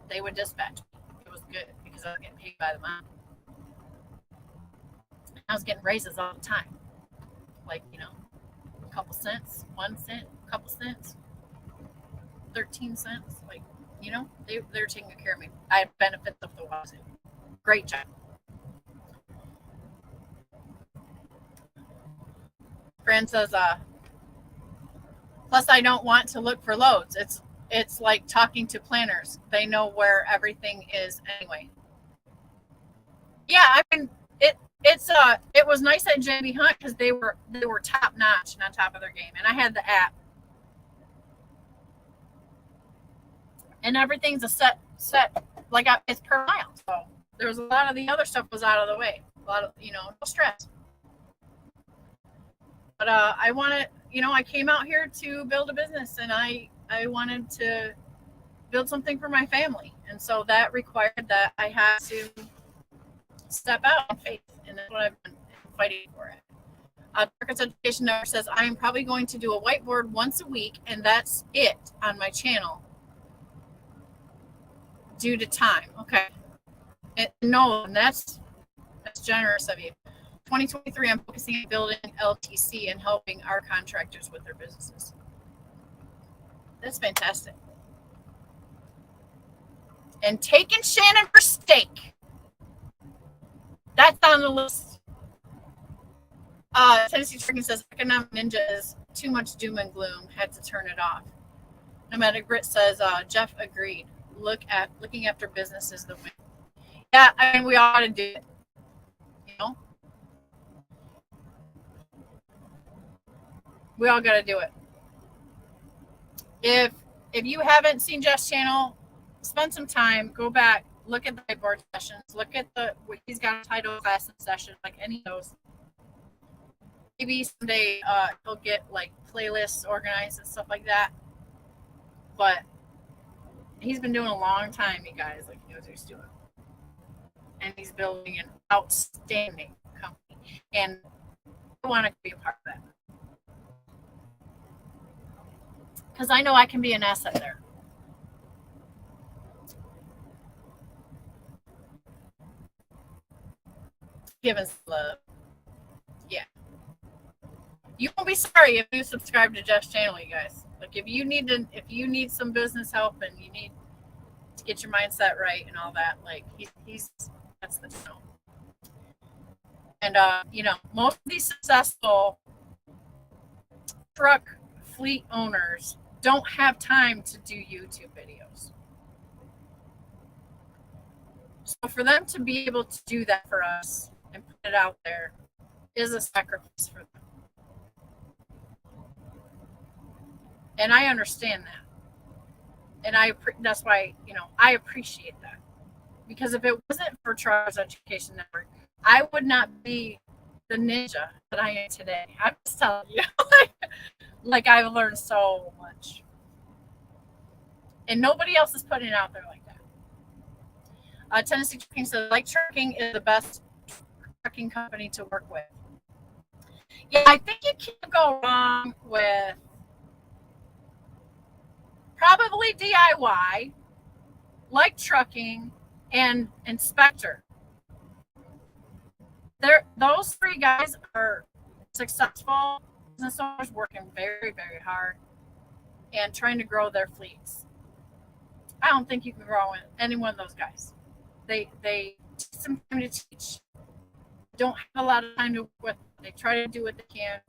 A: They would dispatch. It was good because I was getting paid by the mile. I was getting raises all the time, like a couple cents, 1 cent, a couple cents, 13 cents. Like they're taking care of me. I had benefits of the wazoo. Great job. Fran says, plus I don't want to look for loads. It's like talking to planners. They know where everything is anyway. Yeah, I mean it was nice at JB Hunt because they were top notch and on top of their game, and I had the app, and everything's a set like it's per mile. So there was a lot of the other stuff was out of the way. A lot of no stress. But I wanted, I came out here to build a business, and I wanted to build something for my family, and so that required that I had to step out in faith, and that's what I've been fighting for it. Marcus Education Network says I am probably going to do a whiteboard once a week, and that's it on my channel due to time. Okay, no, and that's generous of you. 2023, I'm focusing on building LTC and helping our contractors with their businesses. That's fantastic. And taking Shannon for steak. That's on the list. Tennessee Trucking says Economic Ninja is too much doom and gloom. Had to turn it off. Nomadic Grit says Jeff agreed. Looking after business is the win. Yeah, I mean we ought to do it. We all got to do it. If you haven't seen Jeff's channel, spend some time, go back, look at the whiteboard sessions, look at he's got a title class and session, like any of those. Maybe someday he'll get like playlists organized and stuff like that. But he's been doing a long time, you guys. Like he knows what he's doing, and he's building an outstanding company, and I want to be a part of that. Because I know I can be an asset there. Give us love. Yeah. You won't be sorry if you subscribe to Jeff's channel, you guys. Like if you need some business help and you need to get your mindset right and all that, like that's the channel. And most of these successful truck fleet owners don't have time to do YouTube videos. So for them to be able to do that for us and put it out there is a sacrifice for them. And I understand that. And that's why, I appreciate that. Because if it wasn't for Truckers Education Network, I would not be the ninja that I am today. I'm just telling you. Like I've learned so much. And nobody else is putting it out there like that. Tennessee Trucking says, like Trucking is the best trucking company to work with. Yeah, I think you can't go wrong with probably DIY, like Trucking, and Inspector. Those three guys are successful business owners working very, very hard and trying to grow their fleets. I don't think you can grow with any one of those guys. They take some time to teach. Don't have a lot of time to work with. They try to do what they can,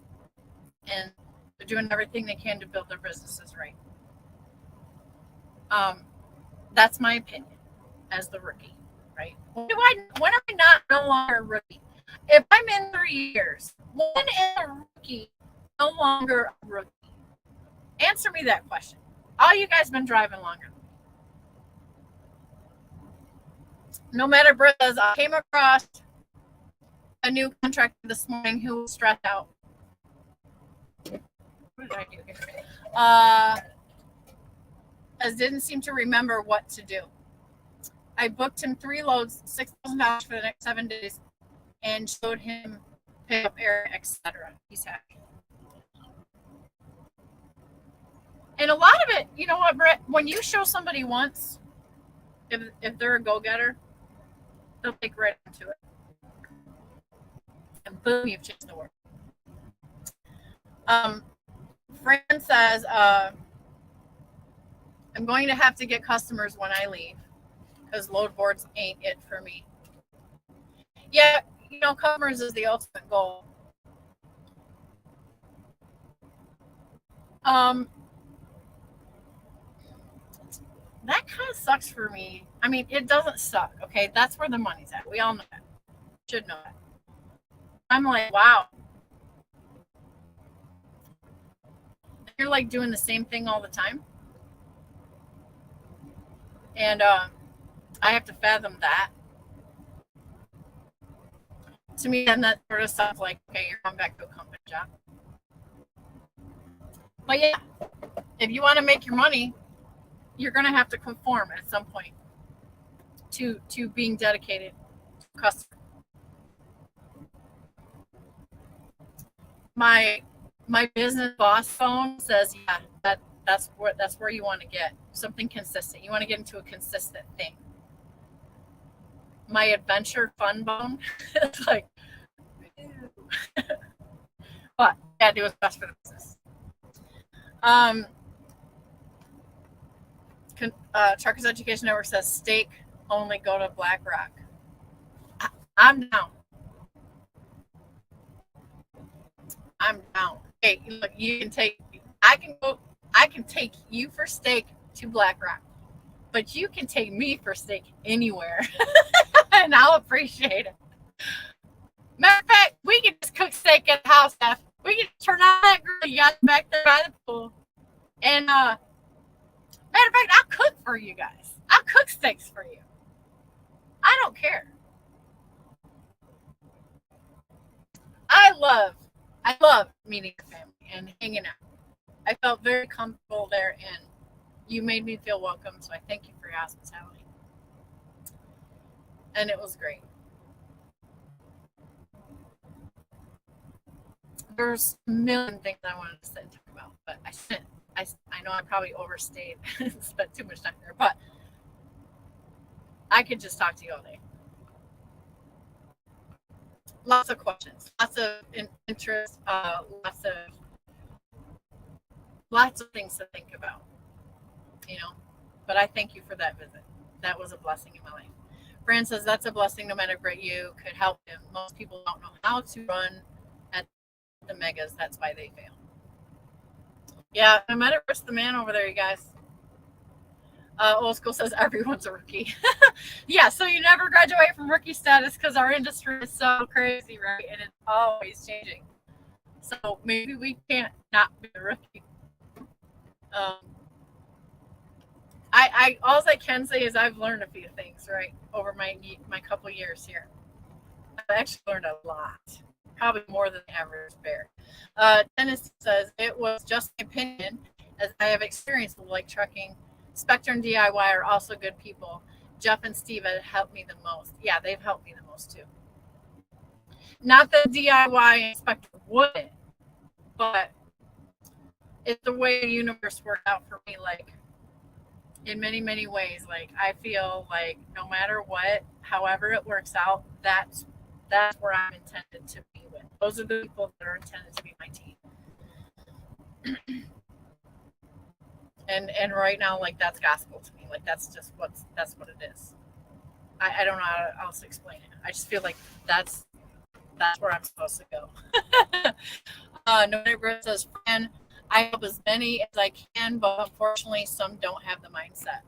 A: and they're doing everything they can to build their businesses right. That's my opinion as the rookie, right? When am I not no longer a rookie? If I'm in 3 years When is a rookie no longer a rookie? Answer me that question. All you guys been driving longer. No matter, brothers, I came across a new contractor this morning who was stressed out. What did I do here? As didn't seem to remember what to do. I booked him 3 loads, $6,000 for the next 7 days, and showed him pickup area, etc. He's happy. And a lot of it, you know what, Brett? When you show somebody once, if they're a go-getter, they'll take right into it. And boom, you've changed the world. Fran says, I'm going to have to get customers when I leave because load boards ain't it for me. Yeah, you know, customers is the ultimate goal. That kind of sucks for me. I mean, it doesn't suck, okay? That's where the money's at. We all know that. Should know that. I'm like, wow. You're like doing the same thing all the time. And I have to fathom that. To me, then that sort of stuff like, okay, you're going back to a company job. But yeah, if you want to make your money, you're going to have to conform at some point to being dedicated to customer. My business boss phone says, yeah, that's where you want to get something consistent. You want to get into a consistent thing. My adventure fun bone is like, but yeah, do what's best for the business. Truckers Education Network says steak only go to Black Rock. I'm down. I'm down. Hey, look, you can take. I can take you for steak to Black Rock, but you can take me for steak anywhere, and I'll appreciate it. Matter of fact, we can just cook steak at the house, Steph. We can turn on that grill you got back there by the pool, and matter of fact, I'll cook for you guys. I'll cook steaks for you. I don't care. I love meeting your family and hanging out. I felt very comfortable there, and you made me feel welcome, so I thank you for your hospitality. And it was great. There's a million things I wanted to sit and talk about, but I know I probably overstayed and spent too much time there, but I could just talk to you all day. Lots of questions, lots of interest, lots of things to think about, you know. But I thank you for that visit. That was a blessing in my life. Fran says that's a blessing no matter what you could help him. Most people don't know how to run at the megas. That's why they fail. Yeah, no matter what's the man over there, you guys. Old School says everyone's a rookie. Yeah, so you never graduate from rookie status because our industry is so crazy, right? And it's always changing. So maybe we can't not be a rookie. I all I can say is I've learned a few things, right, over my couple years here. I've actually learned a lot, probably more than the average bear. Dennis says it was just my opinion, as I have experience with like trucking. Spectre and DIY are also good people. Jeff and Steve have helped me the most. Yeah, they've helped me the most too. Not that DIY and Spectre wouldn't, but it's the way the universe worked out for me. Like in many, many ways. Like I feel like no matter what, however it works out, that's where I'm intended to be with. Those are the people that are intended to be my team. And right now, like that's gospel to me. Like that's what it is. I don't know how else to explain it. I just feel like that's where I'm supposed to go. No neighbor says, Fran, I help as many as I can, but unfortunately some don't have the mindset.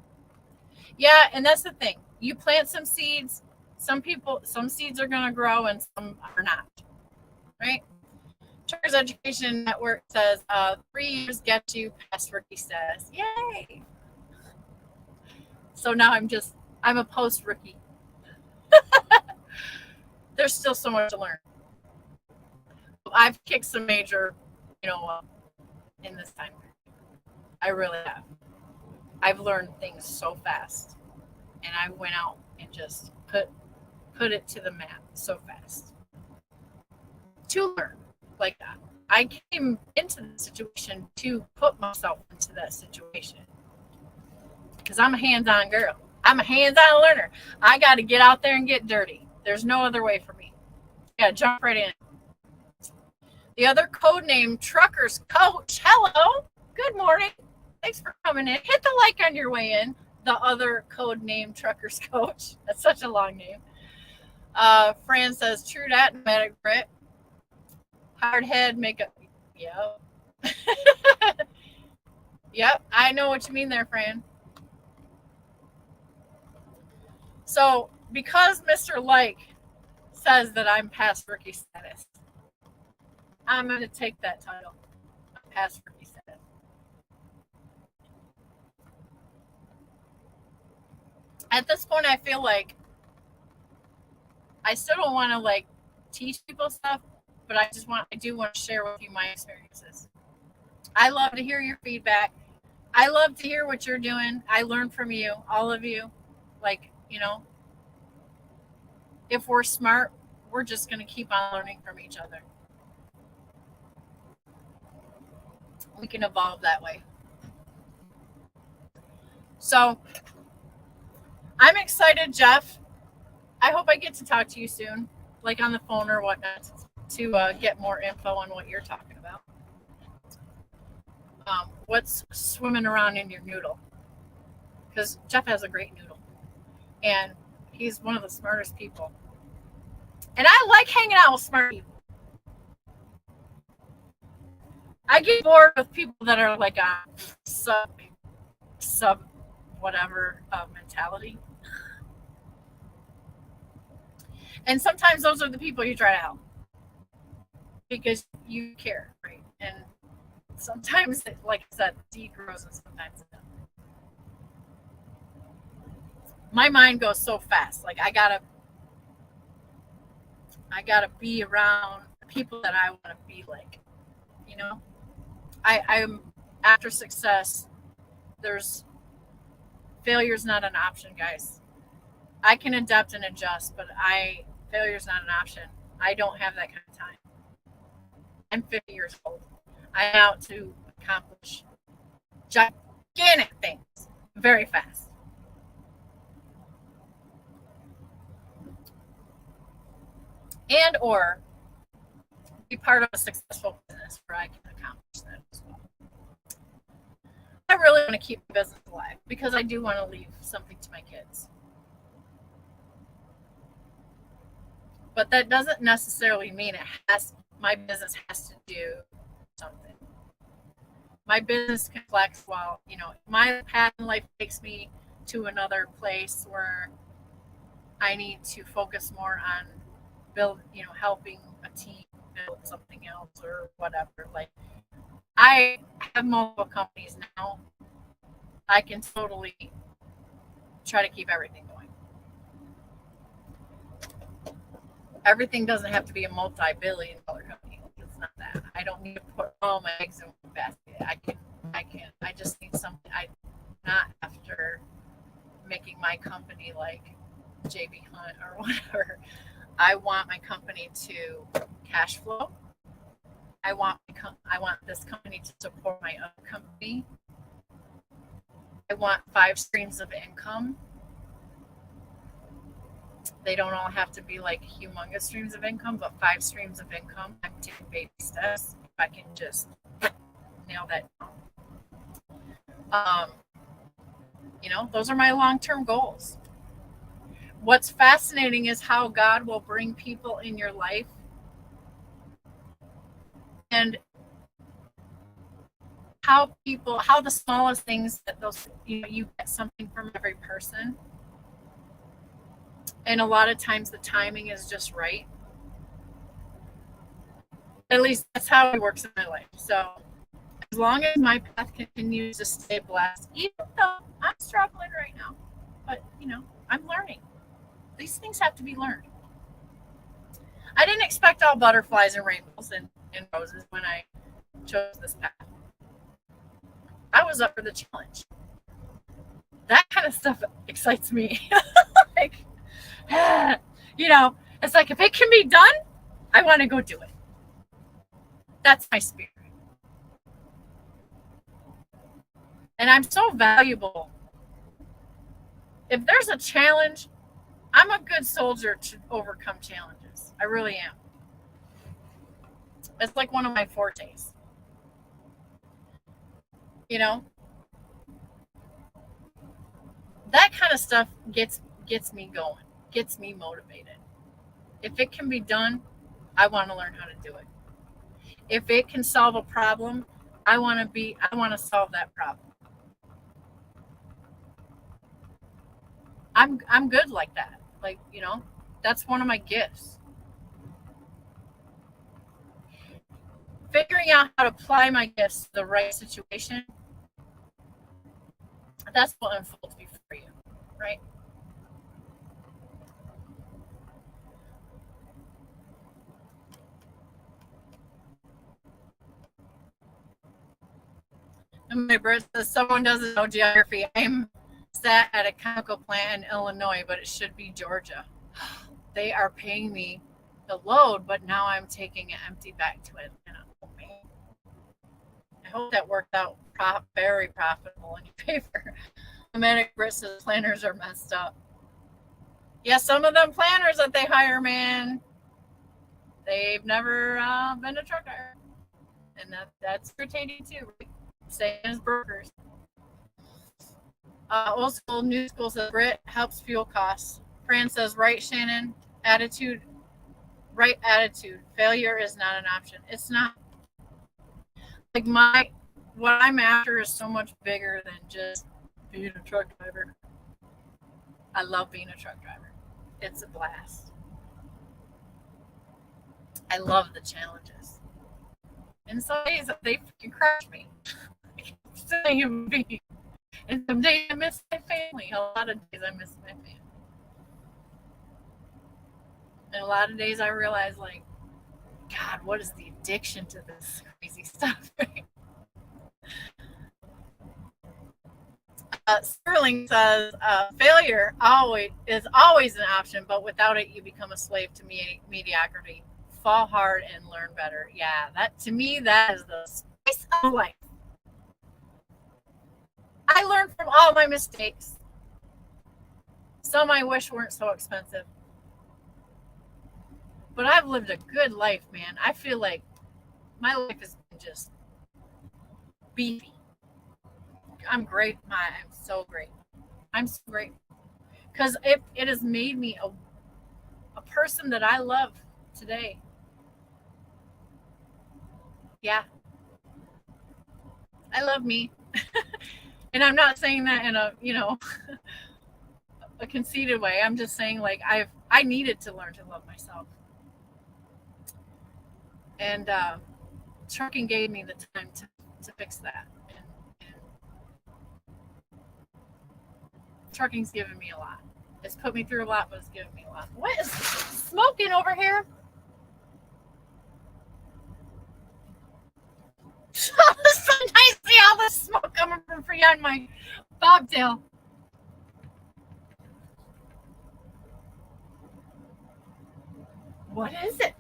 A: Yeah, and that's the thing. You plant some seeds, some seeds are gonna grow and some are not. Right? Truckers Education Network says 3 years get you past rookie status. Yay! So now I'm a post rookie. There's still so much to learn. I've kicked some major, in this time. I really have. I've learned things so fast, and I went out and just put it to the map so fast to learn like that. I came into the situation to put myself into that situation because I'm a hands-on girl. I'm a hands-on learner. I got to get out there and get dirty. There's no other way for me. Yeah, jump right in. The other code name, Truckers Coach. Hello. Good morning. Thanks for coming in. Hit the like on your way in. The other code name, Truckers Coach. That's such a long name. Fran says, true that, nomadic Brit. Hard head, makeup. Yep. Yep, I know what you mean there, Fran. So, because Mr. Like says that I'm past rookie status, I'm going to take that title. I'm past rookie status. At this point, I feel like I still don't want to teach people stuff, but I do want to share with you my experiences. I love to hear your feedback. I love to hear what you're doing. I learn from you, all of you. If we're smart, we're just going to keep on learning from each other. We can evolve that way. So, I'm excited, Jeff. I hope I get to talk to you soon, on the phone or whatnot, to get more info on what you're talking about. What's swimming around in your noodle? Because Jeff has a great noodle, and he's one of the smartest people. And I like hanging out with smart people. I get bored with people that are a sub whatever mentality. And sometimes those are the people you try to help because you care, right? And sometimes, like I said, seed grows and sometimes it doesn't. My mind goes so fast. I gotta be around people that I want to be like. I'm after success. Failure's not an option, guys. I can adapt and adjust, but failure's not an option. I don't have that kind of time. I'm 50 years old. I'm out to accomplish gigantic things very fast. And or be part of a successful business where I can accomplish that as well. I really want to keep the business alive because I do want to leave something to my kids. But that doesn't necessarily mean my business has to do something. My business can flex while, my path in life takes me to another place where I need to focus more on helping a team build something else or whatever. I have multiple companies now. I can totally try to keep everything going. Everything doesn't have to be a multi-billion-dollar company. It's not that. I don't need to put all my eggs in one basket. I just need something. I'm not after making my company like JB Hunt or whatever. I want my company to cash flow. I want this company to support my own company. I want 5 streams of income. They don't all have to be humongous streams of income, but 5 streams of income. I'm taking baby steps. If I can just nail that down. Those are my long-term goals. What's fascinating is how God will bring people in your life and how the smallest things that you get something from every person. And a lot of times the timing is just right. At least that's how it works in my life. So as long as my path continues to stay blessed, even though I'm struggling right now, but I'm learning. These things have to be learned. I didn't expect all butterflies and rainbows and roses when I chose this path. I was up for the challenge. That kind of stuff excites me. Like, it's like if it can be done, I want to go do it. That's my spirit. And I'm so valuable. If there's a challenge, I'm a good soldier to overcome challenges. I really am. It's like one of my fortes. That kind of stuff gets me going, gets me motivated. If it can be done, I want to learn how to do it. If it can solve a problem, I want to solve that problem. I'm good like that. Like, that's one of my gifts. Figuring out how to apply my gifts to the right situation, that's what unfolds before you, right? And my birth says someone doesn't know geography. I'm sat at a chemical plant in Illinois, but it should be Georgia. They are paying me the load, but now I'm taking it empty back to Atlanta. Oh, man. I hope that worked out very profitable in your favor. Romantic says planners are messed up. Yeah, some of them planners that they hire, man, they've never been a truck driver. And that's irritating too, right? Same as brokers. Old school, new school says Brit helps fuel costs. Fran says, right, Shannon, right attitude. Failure is not an option. It's not. Like what I'm after is so much bigger than just being a truck driver. I love being a truck driver. It's a blast. I love the challenges. And some days they freaking crush me. Still a human being. And some days I miss my family. A lot of days I miss my family. And a lot of days I realize, like, God, what is the addiction to this crazy stuff? Sterling says, failure is always an option, but without it, you become a slave to mediocrity. Fall hard and learn better. Yeah, that to me, that is the spice of life. I learned from all my mistakes. Some I wish weren't so expensive. But I've lived a good life, man. I feel like my life has been just beefy. I'm great. I'm so great. I'm so great. Because it has made me a person that I love today. Yeah. I love me. And I'm not saying that in a, a conceited way. I'm just saying, like, I needed to learn to love myself. And trucking gave me the time to fix that. And trucking's given me a lot. It's put me through a lot, but it's given me a lot. What is smoking over here? I see all the smoke coming from beyond my bobtail. What is it?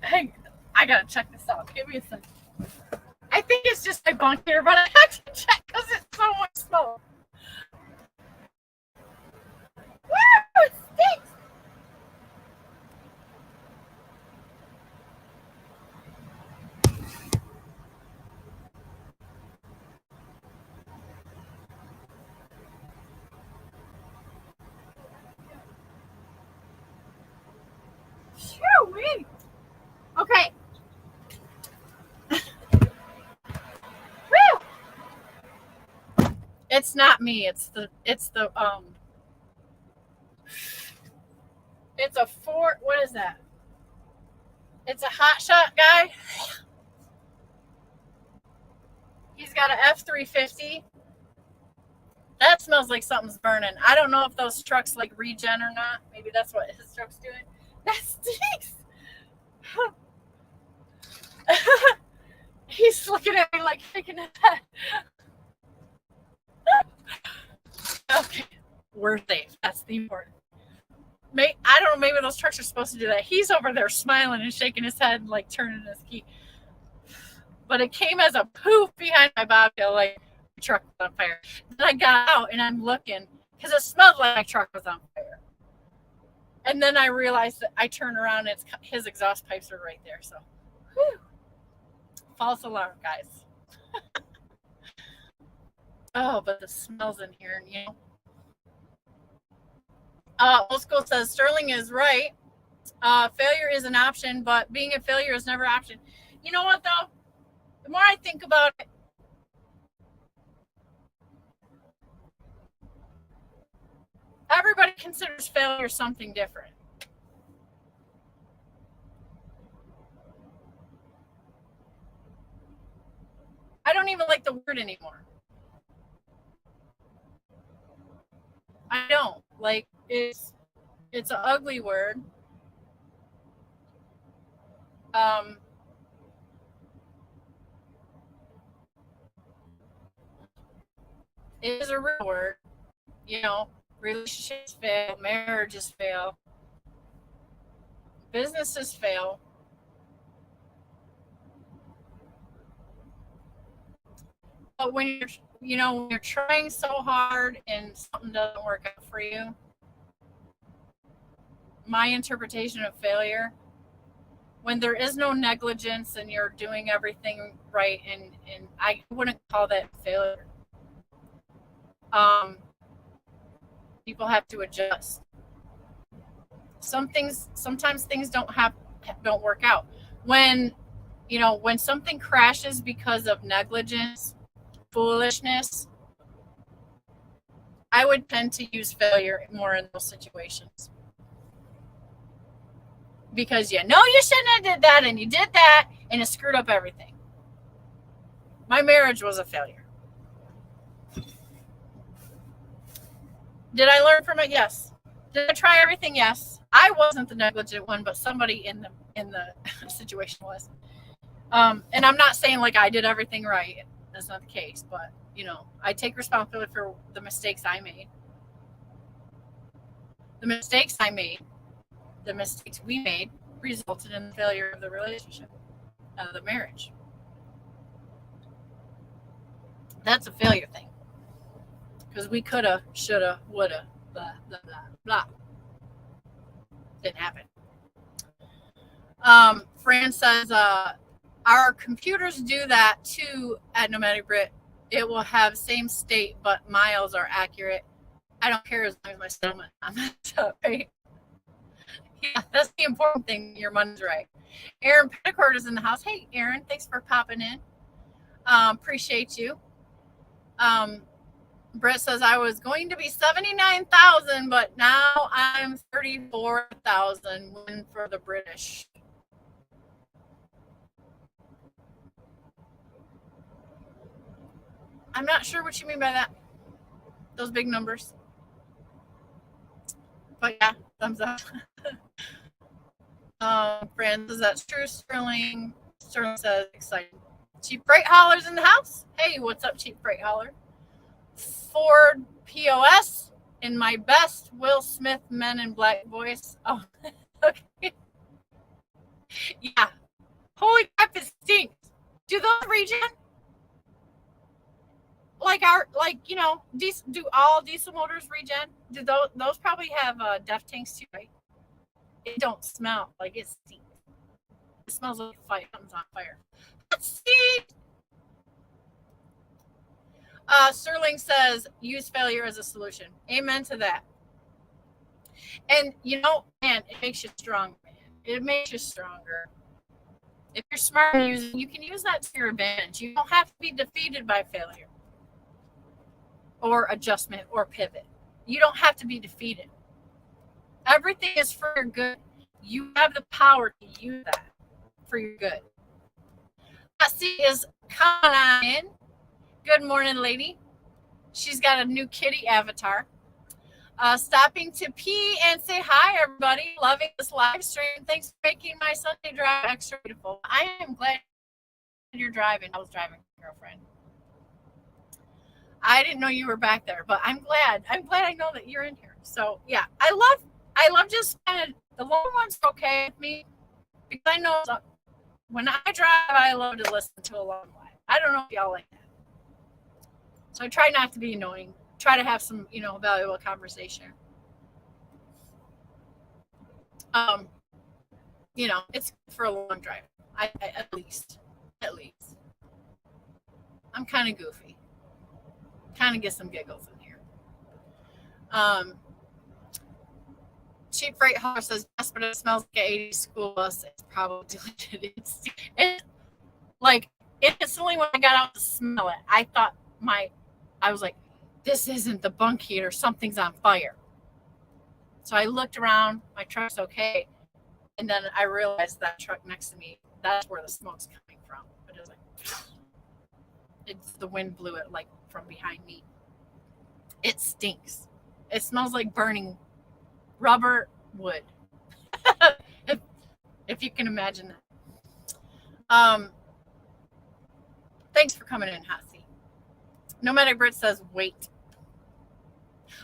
A: I gotta check this out. Give me a second. I think it's just my bunk here, but I have to check because it's so much smoke. Woo! It stinks! Shoo-wee! Okay. Woo! It's not me. It's the it's a Ford. What is that? It's a hot shot guy. He's got an F-350. That smells like something's burning. I don't know if those trucks like regen or not. Maybe that's what his truck's doing. That stinks. He's looking at me like shaking his head. Okay, we're safe. That's the important. I don't know, maybe those trucks are supposed to do that. He's over there smiling and shaking his head and like turning his key. But it came as a poof behind my bobtail, like the truck was on fire. Then I got out and I'm looking because it smelled like my truck was on fire. And then I realized that I turn around and his exhaust pipes are right there. So, whew. False alarm, guys. Oh, but the smells in here, you know. Old School says Sterling is right. Failure is an option, but being a failure is never an option. You know what, though? The more I think about it, everybody considers failure something different. I don't even like the word anymore. I don't. Like, it's an ugly word. It is a real word. You know, relationships fail, marriages fail, businesses fail. But when you're trying so hard and something doesn't work out for you, my interpretation of failure, when there is no negligence and you're doing everything right, and I wouldn't call that failure. People have to adjust. Sometimes things don't work out. When something crashes because of negligence, foolishness, I would tend to use failure more in those situations. Because you shouldn't have did that, and you did that, and it screwed up everything. My marriage was a failure. Did I learn from it? Yes. Did I try everything? Yes. I wasn't the negligent one, but somebody in the situation was. And I'm not saying like I did everything right. That's not the case, but I take responsibility for the mistakes I made. The mistakes I made, the mistakes we made, resulted in the failure of the relationship, of the marriage. That's a failure thing. Because we coulda, shoulda, woulda, blah, blah, blah, blah. Didn't happen. Fran says, our computers do that too at Nomadic Brit. It will have same state, but miles are accurate. I don't care as long as my settlement on that. Right? Yeah, that's the important thing. Your money's right. Aaron Petticourt is in the house. Hey, Aaron, thanks for popping in. Appreciate you. Brett says, I was going to be 79,000, but now I'm 34,000. Win for the British. I'm not sure what you mean by that. Those big numbers. But yeah, thumbs up. Fran says, that's true. Sterling says, exciting. Cheap Freight Hauler's in the house. Hey, what's up, Cheap Freight Hauler? Ford POS in my best Will Smith Men in Black voice. Oh, okay. Yeah. Holy crap, it stinks. Do those regen? Do all diesel motors regen? Do those probably have DEF tanks too, right? It don't smell like it stinks. It smells like fire. Something's on fire. Let's see. Sterling says, use failure as a solution. Amen to that. And, man, it makes you strong, man. It makes you stronger. If you're smart, you can use that to your advantage. You don't have to be defeated by failure or adjustment or pivot. You don't have to be defeated. Everything is for your good. You have the power to use that for your good. Let's see, is coming on in. Good morning, lady. She's got a new kitty avatar. Stopping to pee and say hi, everybody. Loving this live stream. Thanks for making my Sunday drive extra beautiful. I am glad you're driving. I was driving, girlfriend. I didn't know you were back there, but I'm glad. I know that you're in here. So yeah, I love just kind of the long ones are okay with me because I know when I drive, I love to listen to a long live. I don't know if y'all like that. So I try not to be annoying. Try to have some, valuable conversation. It's good for a long drive. At least. I'm kind of goofy. Kind of get some giggles in here. Cheap Freight Hauler says, yes, but it smells like an 80s school bus. It's probably deleted. It's like instantly when I got out to smell it, I was like, this isn't the bunk heater. Something's on fire. So I looked around. My truck's okay. And then I realized that truck next to me, that's where the smoke's coming from. But it was like, the wind blew it like from behind me. It stinks. It smells like burning rubber wood. if you can imagine that. Thanks for coming in, Hot Seat. Nomadic Brit says weight.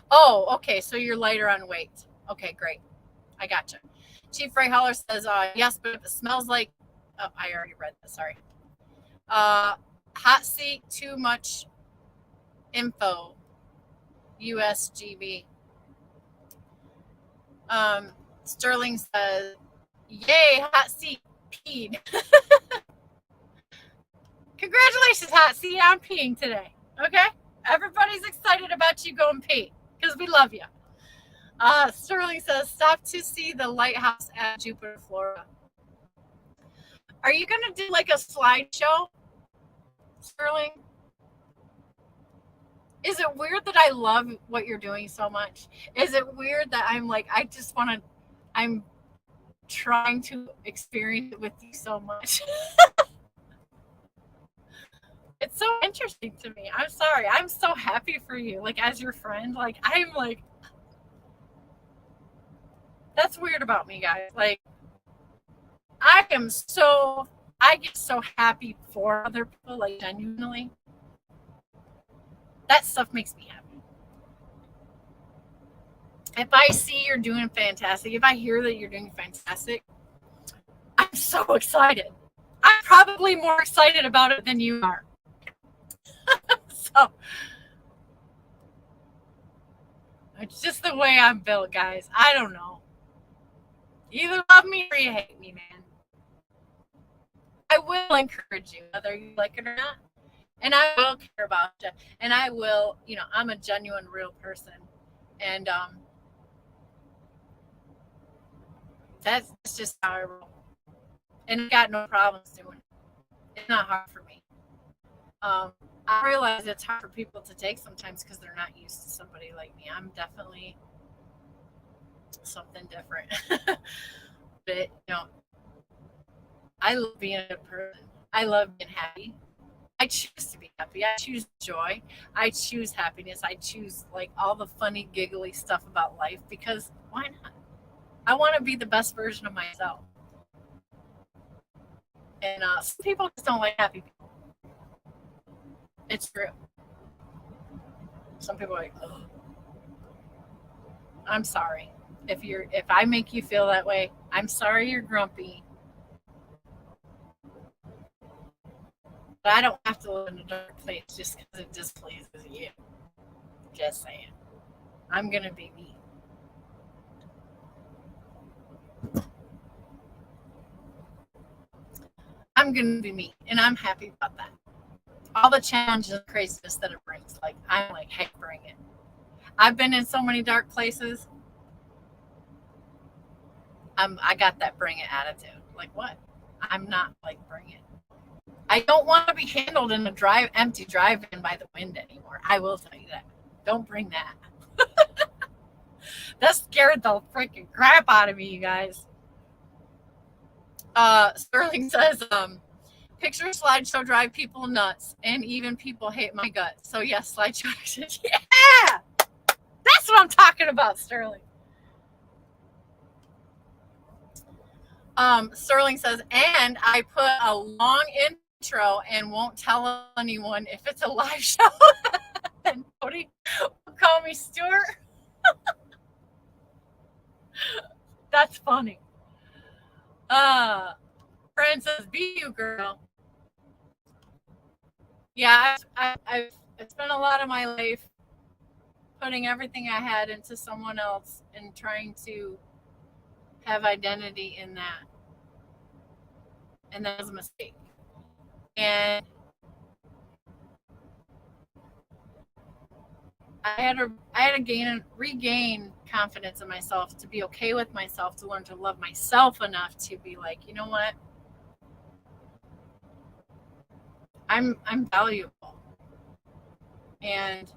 A: Oh, okay. So you're lighter on weight. Okay, great. I gotcha. Chief Ray Holler says, yes, but if it smells like, I already read that. Sorry. Hot Seat, too much info. USGB. Sterling says, yay, Hot Seat peed. Congratulations, Hot Seat. I'm peeing today. Okay? Everybody's excited about you going pee because we love you. Sterling says, stop to see the lighthouse at Jupiter, Florida. Are you going to do like a slideshow, Sterling? Is it weird that I love what you're doing so much? Is it weird that I'm trying to experience it with you so much? It's so interesting to me. I'm sorry. I'm so happy for you. Like, as your friend, that's weird about me, guys. Like, I get so happy for other people, like, genuinely. That stuff makes me happy. If I see you're doing fantastic, if I hear that you're doing fantastic, I'm so excited. I'm probably more excited about it than you are. So, it's just the way I'm built, guys. I don't know. You either love me or you hate me, man. I will encourage you, whether you like it or not. And I will care about you. And I will, I'm a genuine, real person. And that's just how I roll. And I got no problems doing it. It's not hard for me. I realize it's hard for people to take sometimes because they're not used to somebody like me. I'm definitely something different. But, I love being a person. I love being happy. I choose to be happy. I choose joy. I choose happiness. I choose all the funny, giggly stuff about life because why not? I want to be the best version of myself. And some people just don't like happy people. It's true. Some people are like, oh. I'm sorry. If I make you feel that way, I'm sorry you're grumpy. But I don't have to live in a dark place just because it displeases you. Just saying. I'm going to be me. I'm going to be me. And I'm happy about that. All the challenges and craziness that it brings. I'm like, hey, bring it. I've been in so many dark places. I got that bring it attitude. Like what? I'm not bring it. I don't want to be handled in a empty drive-in by the wind anymore. I will tell you that. Don't bring that. That scared the freaking crap out of me, you guys. Sterling says, Picture slideshow drive people nuts, and even people hate my guts. So yes, slideshow. Yeah, that's what I'm talking about, Sterling. Sterling says, and I put a long intro and won't tell anyone if it's a live show. And Cody will call me Stuart. That's funny. Friend says, be you, girl. Yeah, I've spent a lot of my life putting everything I had into someone else and trying to have identity in that. And that was a mistake. And I had to regain confidence in myself, to be okay with myself, to learn to love myself enough to be like, you know what? I'm valuable. And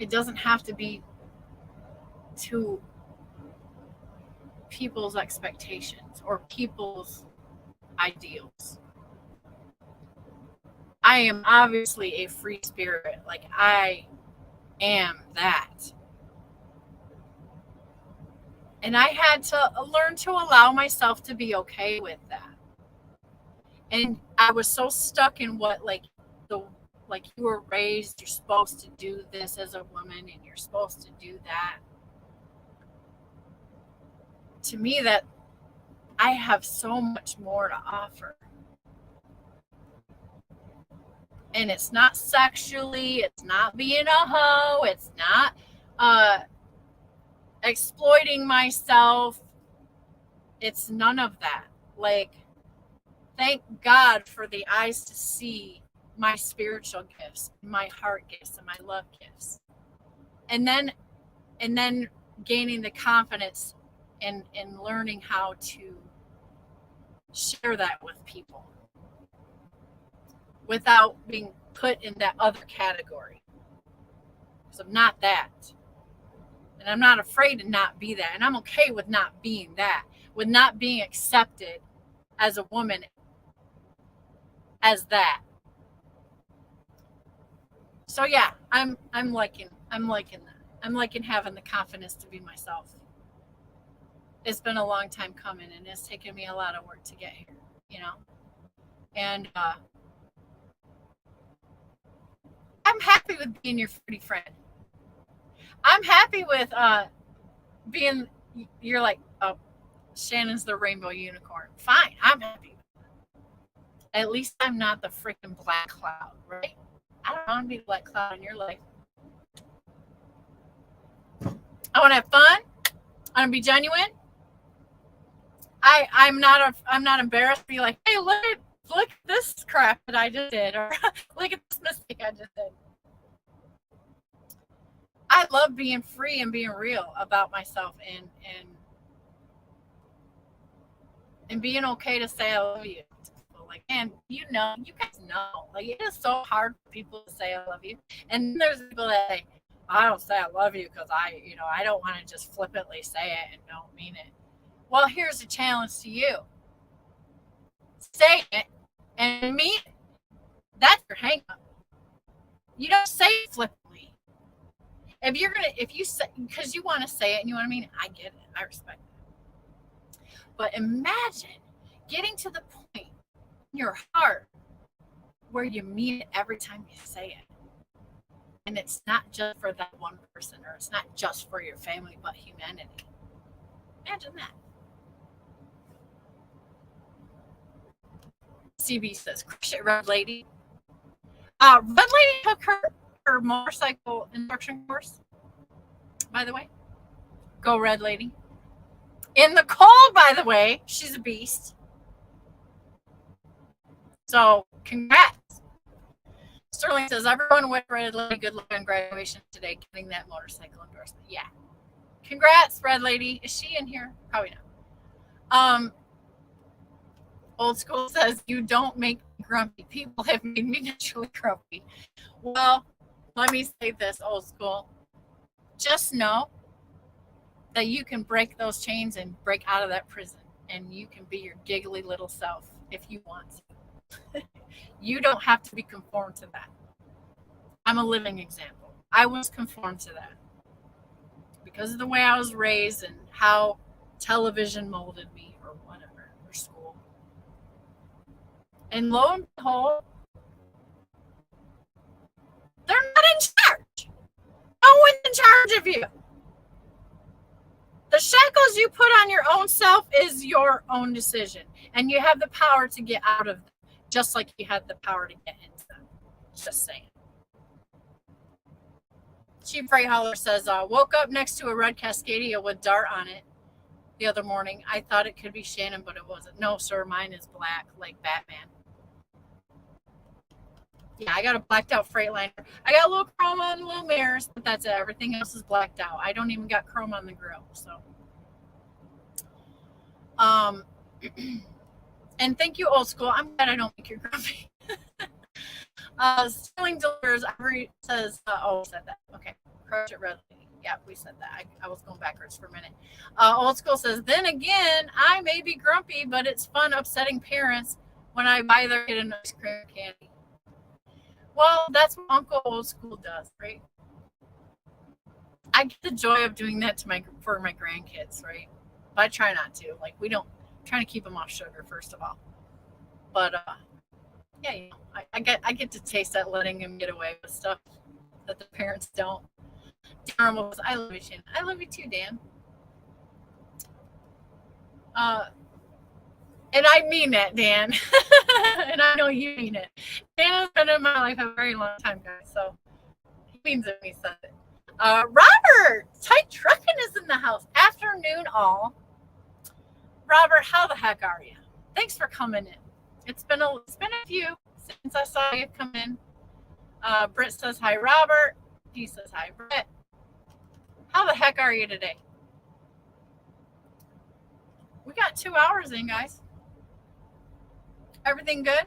A: it doesn't have to be to people's expectations or people's ideals. I am obviously a free spirit. Like, I am that. And I had to learn to allow myself to be okay with that. And I was so stuck in what, like you were raised, you're supposed to do this as a woman and you're supposed to do that. To me, that I have so much more to offer. And it's not sexually, it's not being a hoe, it's not exploiting myself. It's none of that. Like, thank God for the eyes to see my spiritual gifts, my heart gifts, and my love gifts. And then gaining the confidence and learning how to share that with people without being put in that other category. Because I'm not that. And I'm not afraid to not be that. And I'm okay with not being that, with not being accepted as a woman as that. So yeah, I'm liking that. I'm liking having the confidence to be myself. It's been a long time coming, and it's taken me a lot of work to get here, you know. And I'm happy with being your fruity friend. I'm happy with being. You're like, oh, Shannon's the rainbow unicorn. Fine, I'm happy. At least I'm not the freaking black cloud, right? I don't want to be the black cloud in your life. I want to have fun. I want to be genuine. I'm not embarrassed to be like, hey, look at this crap that I just did, or look at this mistake I just did. I love being free and being real about myself and being okay to say I love you. Like, and you guys know, like, it is so hard for people to say I love you. And then there's people that say, I don't say I love you because I don't want to just flippantly say it and don't mean it. Well, here's a challenge to you. Say it and mean it. That's your hang up. You don't say it flippantly. If you say, because you want to say it and you want to mean it, I get it. I respect it. But imagine getting to the point in your heart where you mean it every time you say it. And it's not just for that one person, or it's not just for your family, but humanity. Imagine that. CB says, crush it, Red Lady. Red Lady took her motorcycle instruction course, by the way. Go, Red Lady. In the cold, by the way, she's a beast. So, congrats. Sterling says, everyone with Red Lady, good luck on graduation today, getting that motorcycle endorsement. Yeah. Congrats, Red Lady. Is she in here? Probably not. Old School says, you don't make me grumpy. People have made me naturally grumpy. Well, let me say this, Old School. Just know that you can break those chains and break out of that prison, and you can be your giggly little self. if you want to. You don't have to be conformed to that. I'm a living example. I was conformed to that because of the way I was raised and how television molded me or whatever, or school. And lo and behold, they're not in charge. No one's in charge of you. The shackles you put on your own self is your own decision. And you have the power to get out of them, just like you had the power to get into them. Just saying. Cheap Freight Hauler says, woke up next to a red Cascadia with dart on it the other morning. I thought it could be Shannon, but it wasn't. No, sir, mine is black, like Batman. Yeah, I got a blacked out Freightliner. I got a little chrome on the little mirrors, but that's it. Everything else is blacked out. I don't even got chrome on the grill. So, and thank you, Old School. I'm glad I don't think you're grumpy. Stealing delivers. Ivory says, said that. Okay. Crush it red. Yeah, we said that. I was going backwards for a minute. Old School says, then again, I may be grumpy, but it's fun upsetting parents when I buy their kid an ice cream or candy. Well, that's what Uncle Old School does, right? I get the joy of doing that for my grandkids, right? But I try not to. Like, we don't trying to keep them off sugar, first of all. But yeah, you know, I get to taste that, letting them get away with stuff that the parents don't. Dan goes, I love you, Shannon. I love you too, Dan. And I mean that, Dan. And I know you mean it. Dan has been in my life a very long time, guys. So he means it when he says it. Robert, Tight Trucking is in the house. Afternoon all. Robert, how the heck are you? Thanks for coming in. It's been a few since I saw you come in. Britt says hi, Robert. He says hi, Britt. How the heck are you today? We got 2 hours in, guys. Everything good?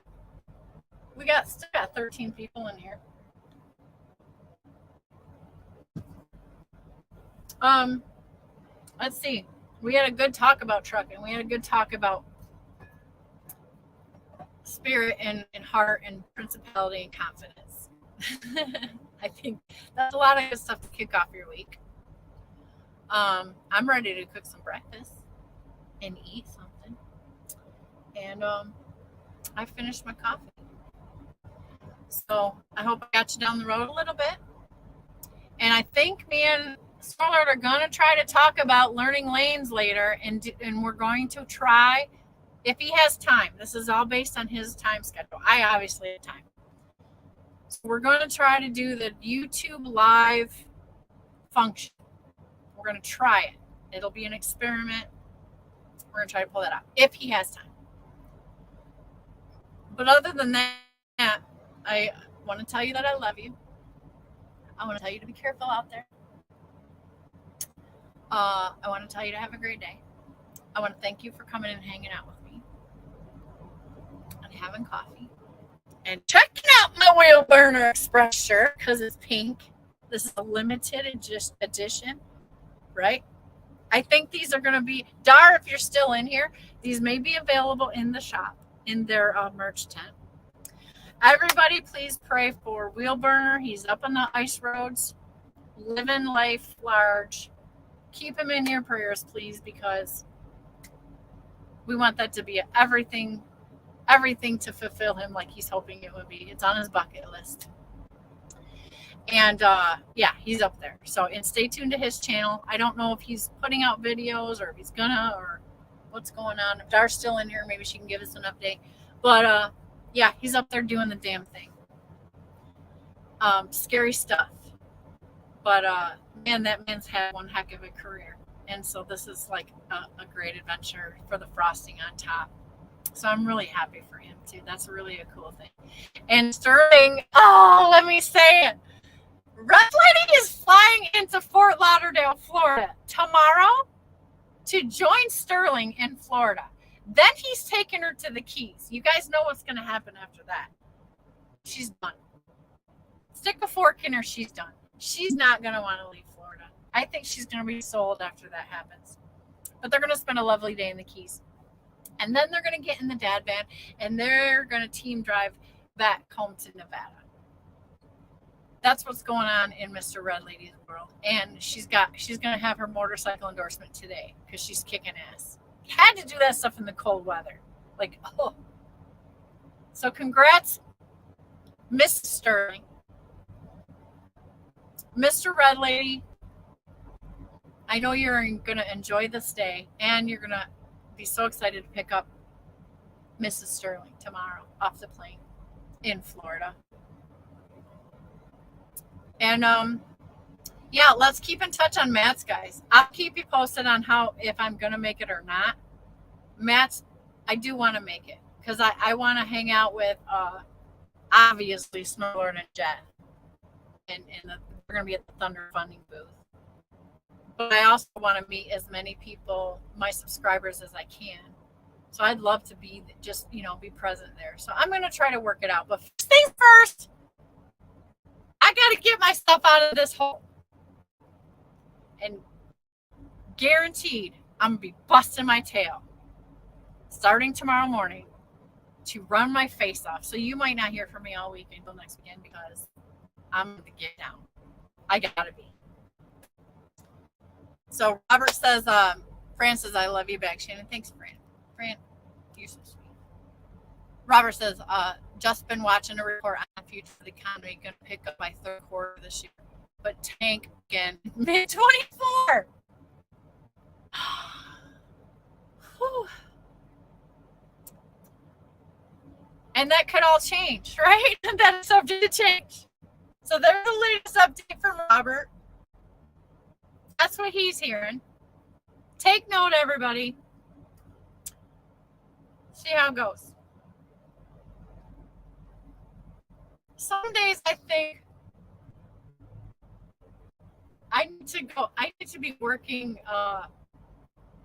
A: We still got 13 people in here. Let's see. We had a good talk about trucking. We had a good talk about spirit and heart and principality and confidence. I think that's a lot of good stuff to kick off your week. I'm ready to cook some breakfast and eat something. And I finished my coffee. So I hope I got you down the road a little bit. And I think me and Scarlett are going to try to talk about learning lanes later. And we're going to try, if he has time. This is all based on his time schedule. I obviously have time. So we're going to try to do the YouTube live function. We're going to try it. It'll be an experiment. We're going to try to pull that out if he has time. But other than that, I want to tell you that I love you. I want to tell you to be careful out there. I want to tell you to have a great day. I want to thank you for coming and hanging out with me and having coffee and checking out my Wheel Burner Express shirt because it's pink. This is a limited edition, right? I think these are going to be, Dar, if you're still in here, these may be available in the shop, in their merch tent. Everybody, please pray for Wheel Burner. He's up on the ice roads, living life large. Keep him in your prayers, please, because we want that to be everything to fulfill him like he's hoping it would be. It's on his bucket list. And yeah, he's up there. So, and stay tuned to his channel. I don't know if he's putting out videos or if he's gonna or what's going on. If Dar's still in here, maybe she can give us an update. But yeah, he's up there doing the damn thing. Scary stuff. But man, that man's had one heck of a career. And so this is like a great adventure for the frosting on top. So I'm really happy for him too. That's really a cool thing. And Sterling, let me say it. Red Lady is flying into Fort Lauderdale, Florida tomorrow to join Sterling in Florida. Then he's taking her to the Keys. You guys know what's going to happen after that. She's done. Stick a fork in her, she's done. She's not going to want to leave Florida. I think she's going to be sold after that happens. But they're going to spend a lovely day in the Keys. And then they're going to get in the dad van and they're going to team drive back home to Nevada. That's what's going on in Mr. Red Lady's world. And she's going to have her motorcycle endorsement today because she's kicking ass. Had to do that stuff in the cold weather. Like, oh. So congrats, Miss Sterling. Mr. Red Lady, I know you're going to enjoy this day and you're going to be so excited to pick up Mrs. Sterling tomorrow off the plane in Florida. And yeah, let's keep in touch on Matt's, guys. I'll keep you posted on how, if I'm going to make it or not. Matt's, I do want to make it because I want to hang out with, obviously, Smuggler and Jet. And we're going to be at the Thunder Funding booth. But I also want to meet as many people, my subscribers, as I can. So I'd love to be just, be present there. So I'm going to try to work it out. But first things first, I got to get my stuff out of this hole. And guaranteed, I'm going to be busting my tail starting tomorrow morning to run my face off. So you might not hear from me all week until next weekend because I'm going to get down. I got to be. So Robert says, Fran says, I love you back, Shannon. Thanks, Fran. Fran, you're so sweet. Robert says, just been watching a report on the future of the economy. Going to pick up by third quarter this year, but tank again mid-24. And that could all change, right? That is subject to change. So there's the latest update from Robert. That's what he's hearing. Take note, everybody. See how it goes. Some days I think I need to be working,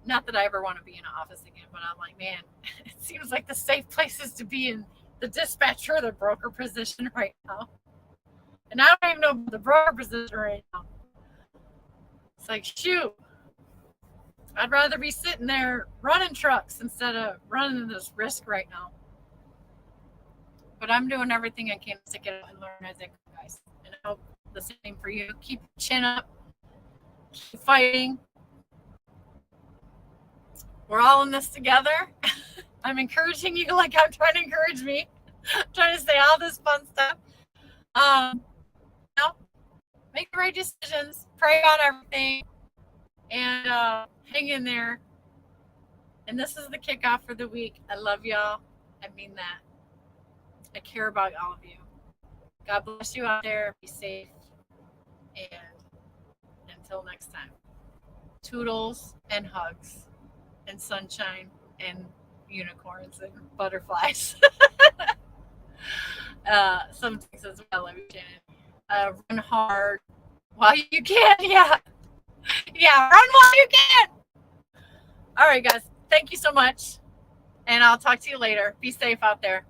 A: not that I ever want to be in an office again, but I'm like, man, it seems like the safe place is to be in the dispatcher or the broker position right now. And I don't even know about the broker position right now. It's like, shoot, I'd rather be sitting there running trucks instead of running this risk right now. But I'm doing everything I can to stick it out and learn as I go, guys. And I hope the same for you. Keep your chin up. Keep fighting. We're all in this together. I'm encouraging you like I'm trying to encourage me. I'm trying to say all this fun stuff. Make the right decisions. Pray about everything. And hang in there. And this is the kickoff for the week. I love y'all. I mean that. I care about all of you. God bless you out there. Be safe. And until next time, toodles and hugs and sunshine and unicorns and butterflies. Some things as well. Love you, Shannon. Run hard while you can. Yeah. Yeah, run while you can. All right, guys. Thank you so much. And I'll talk to you later. Be safe out there.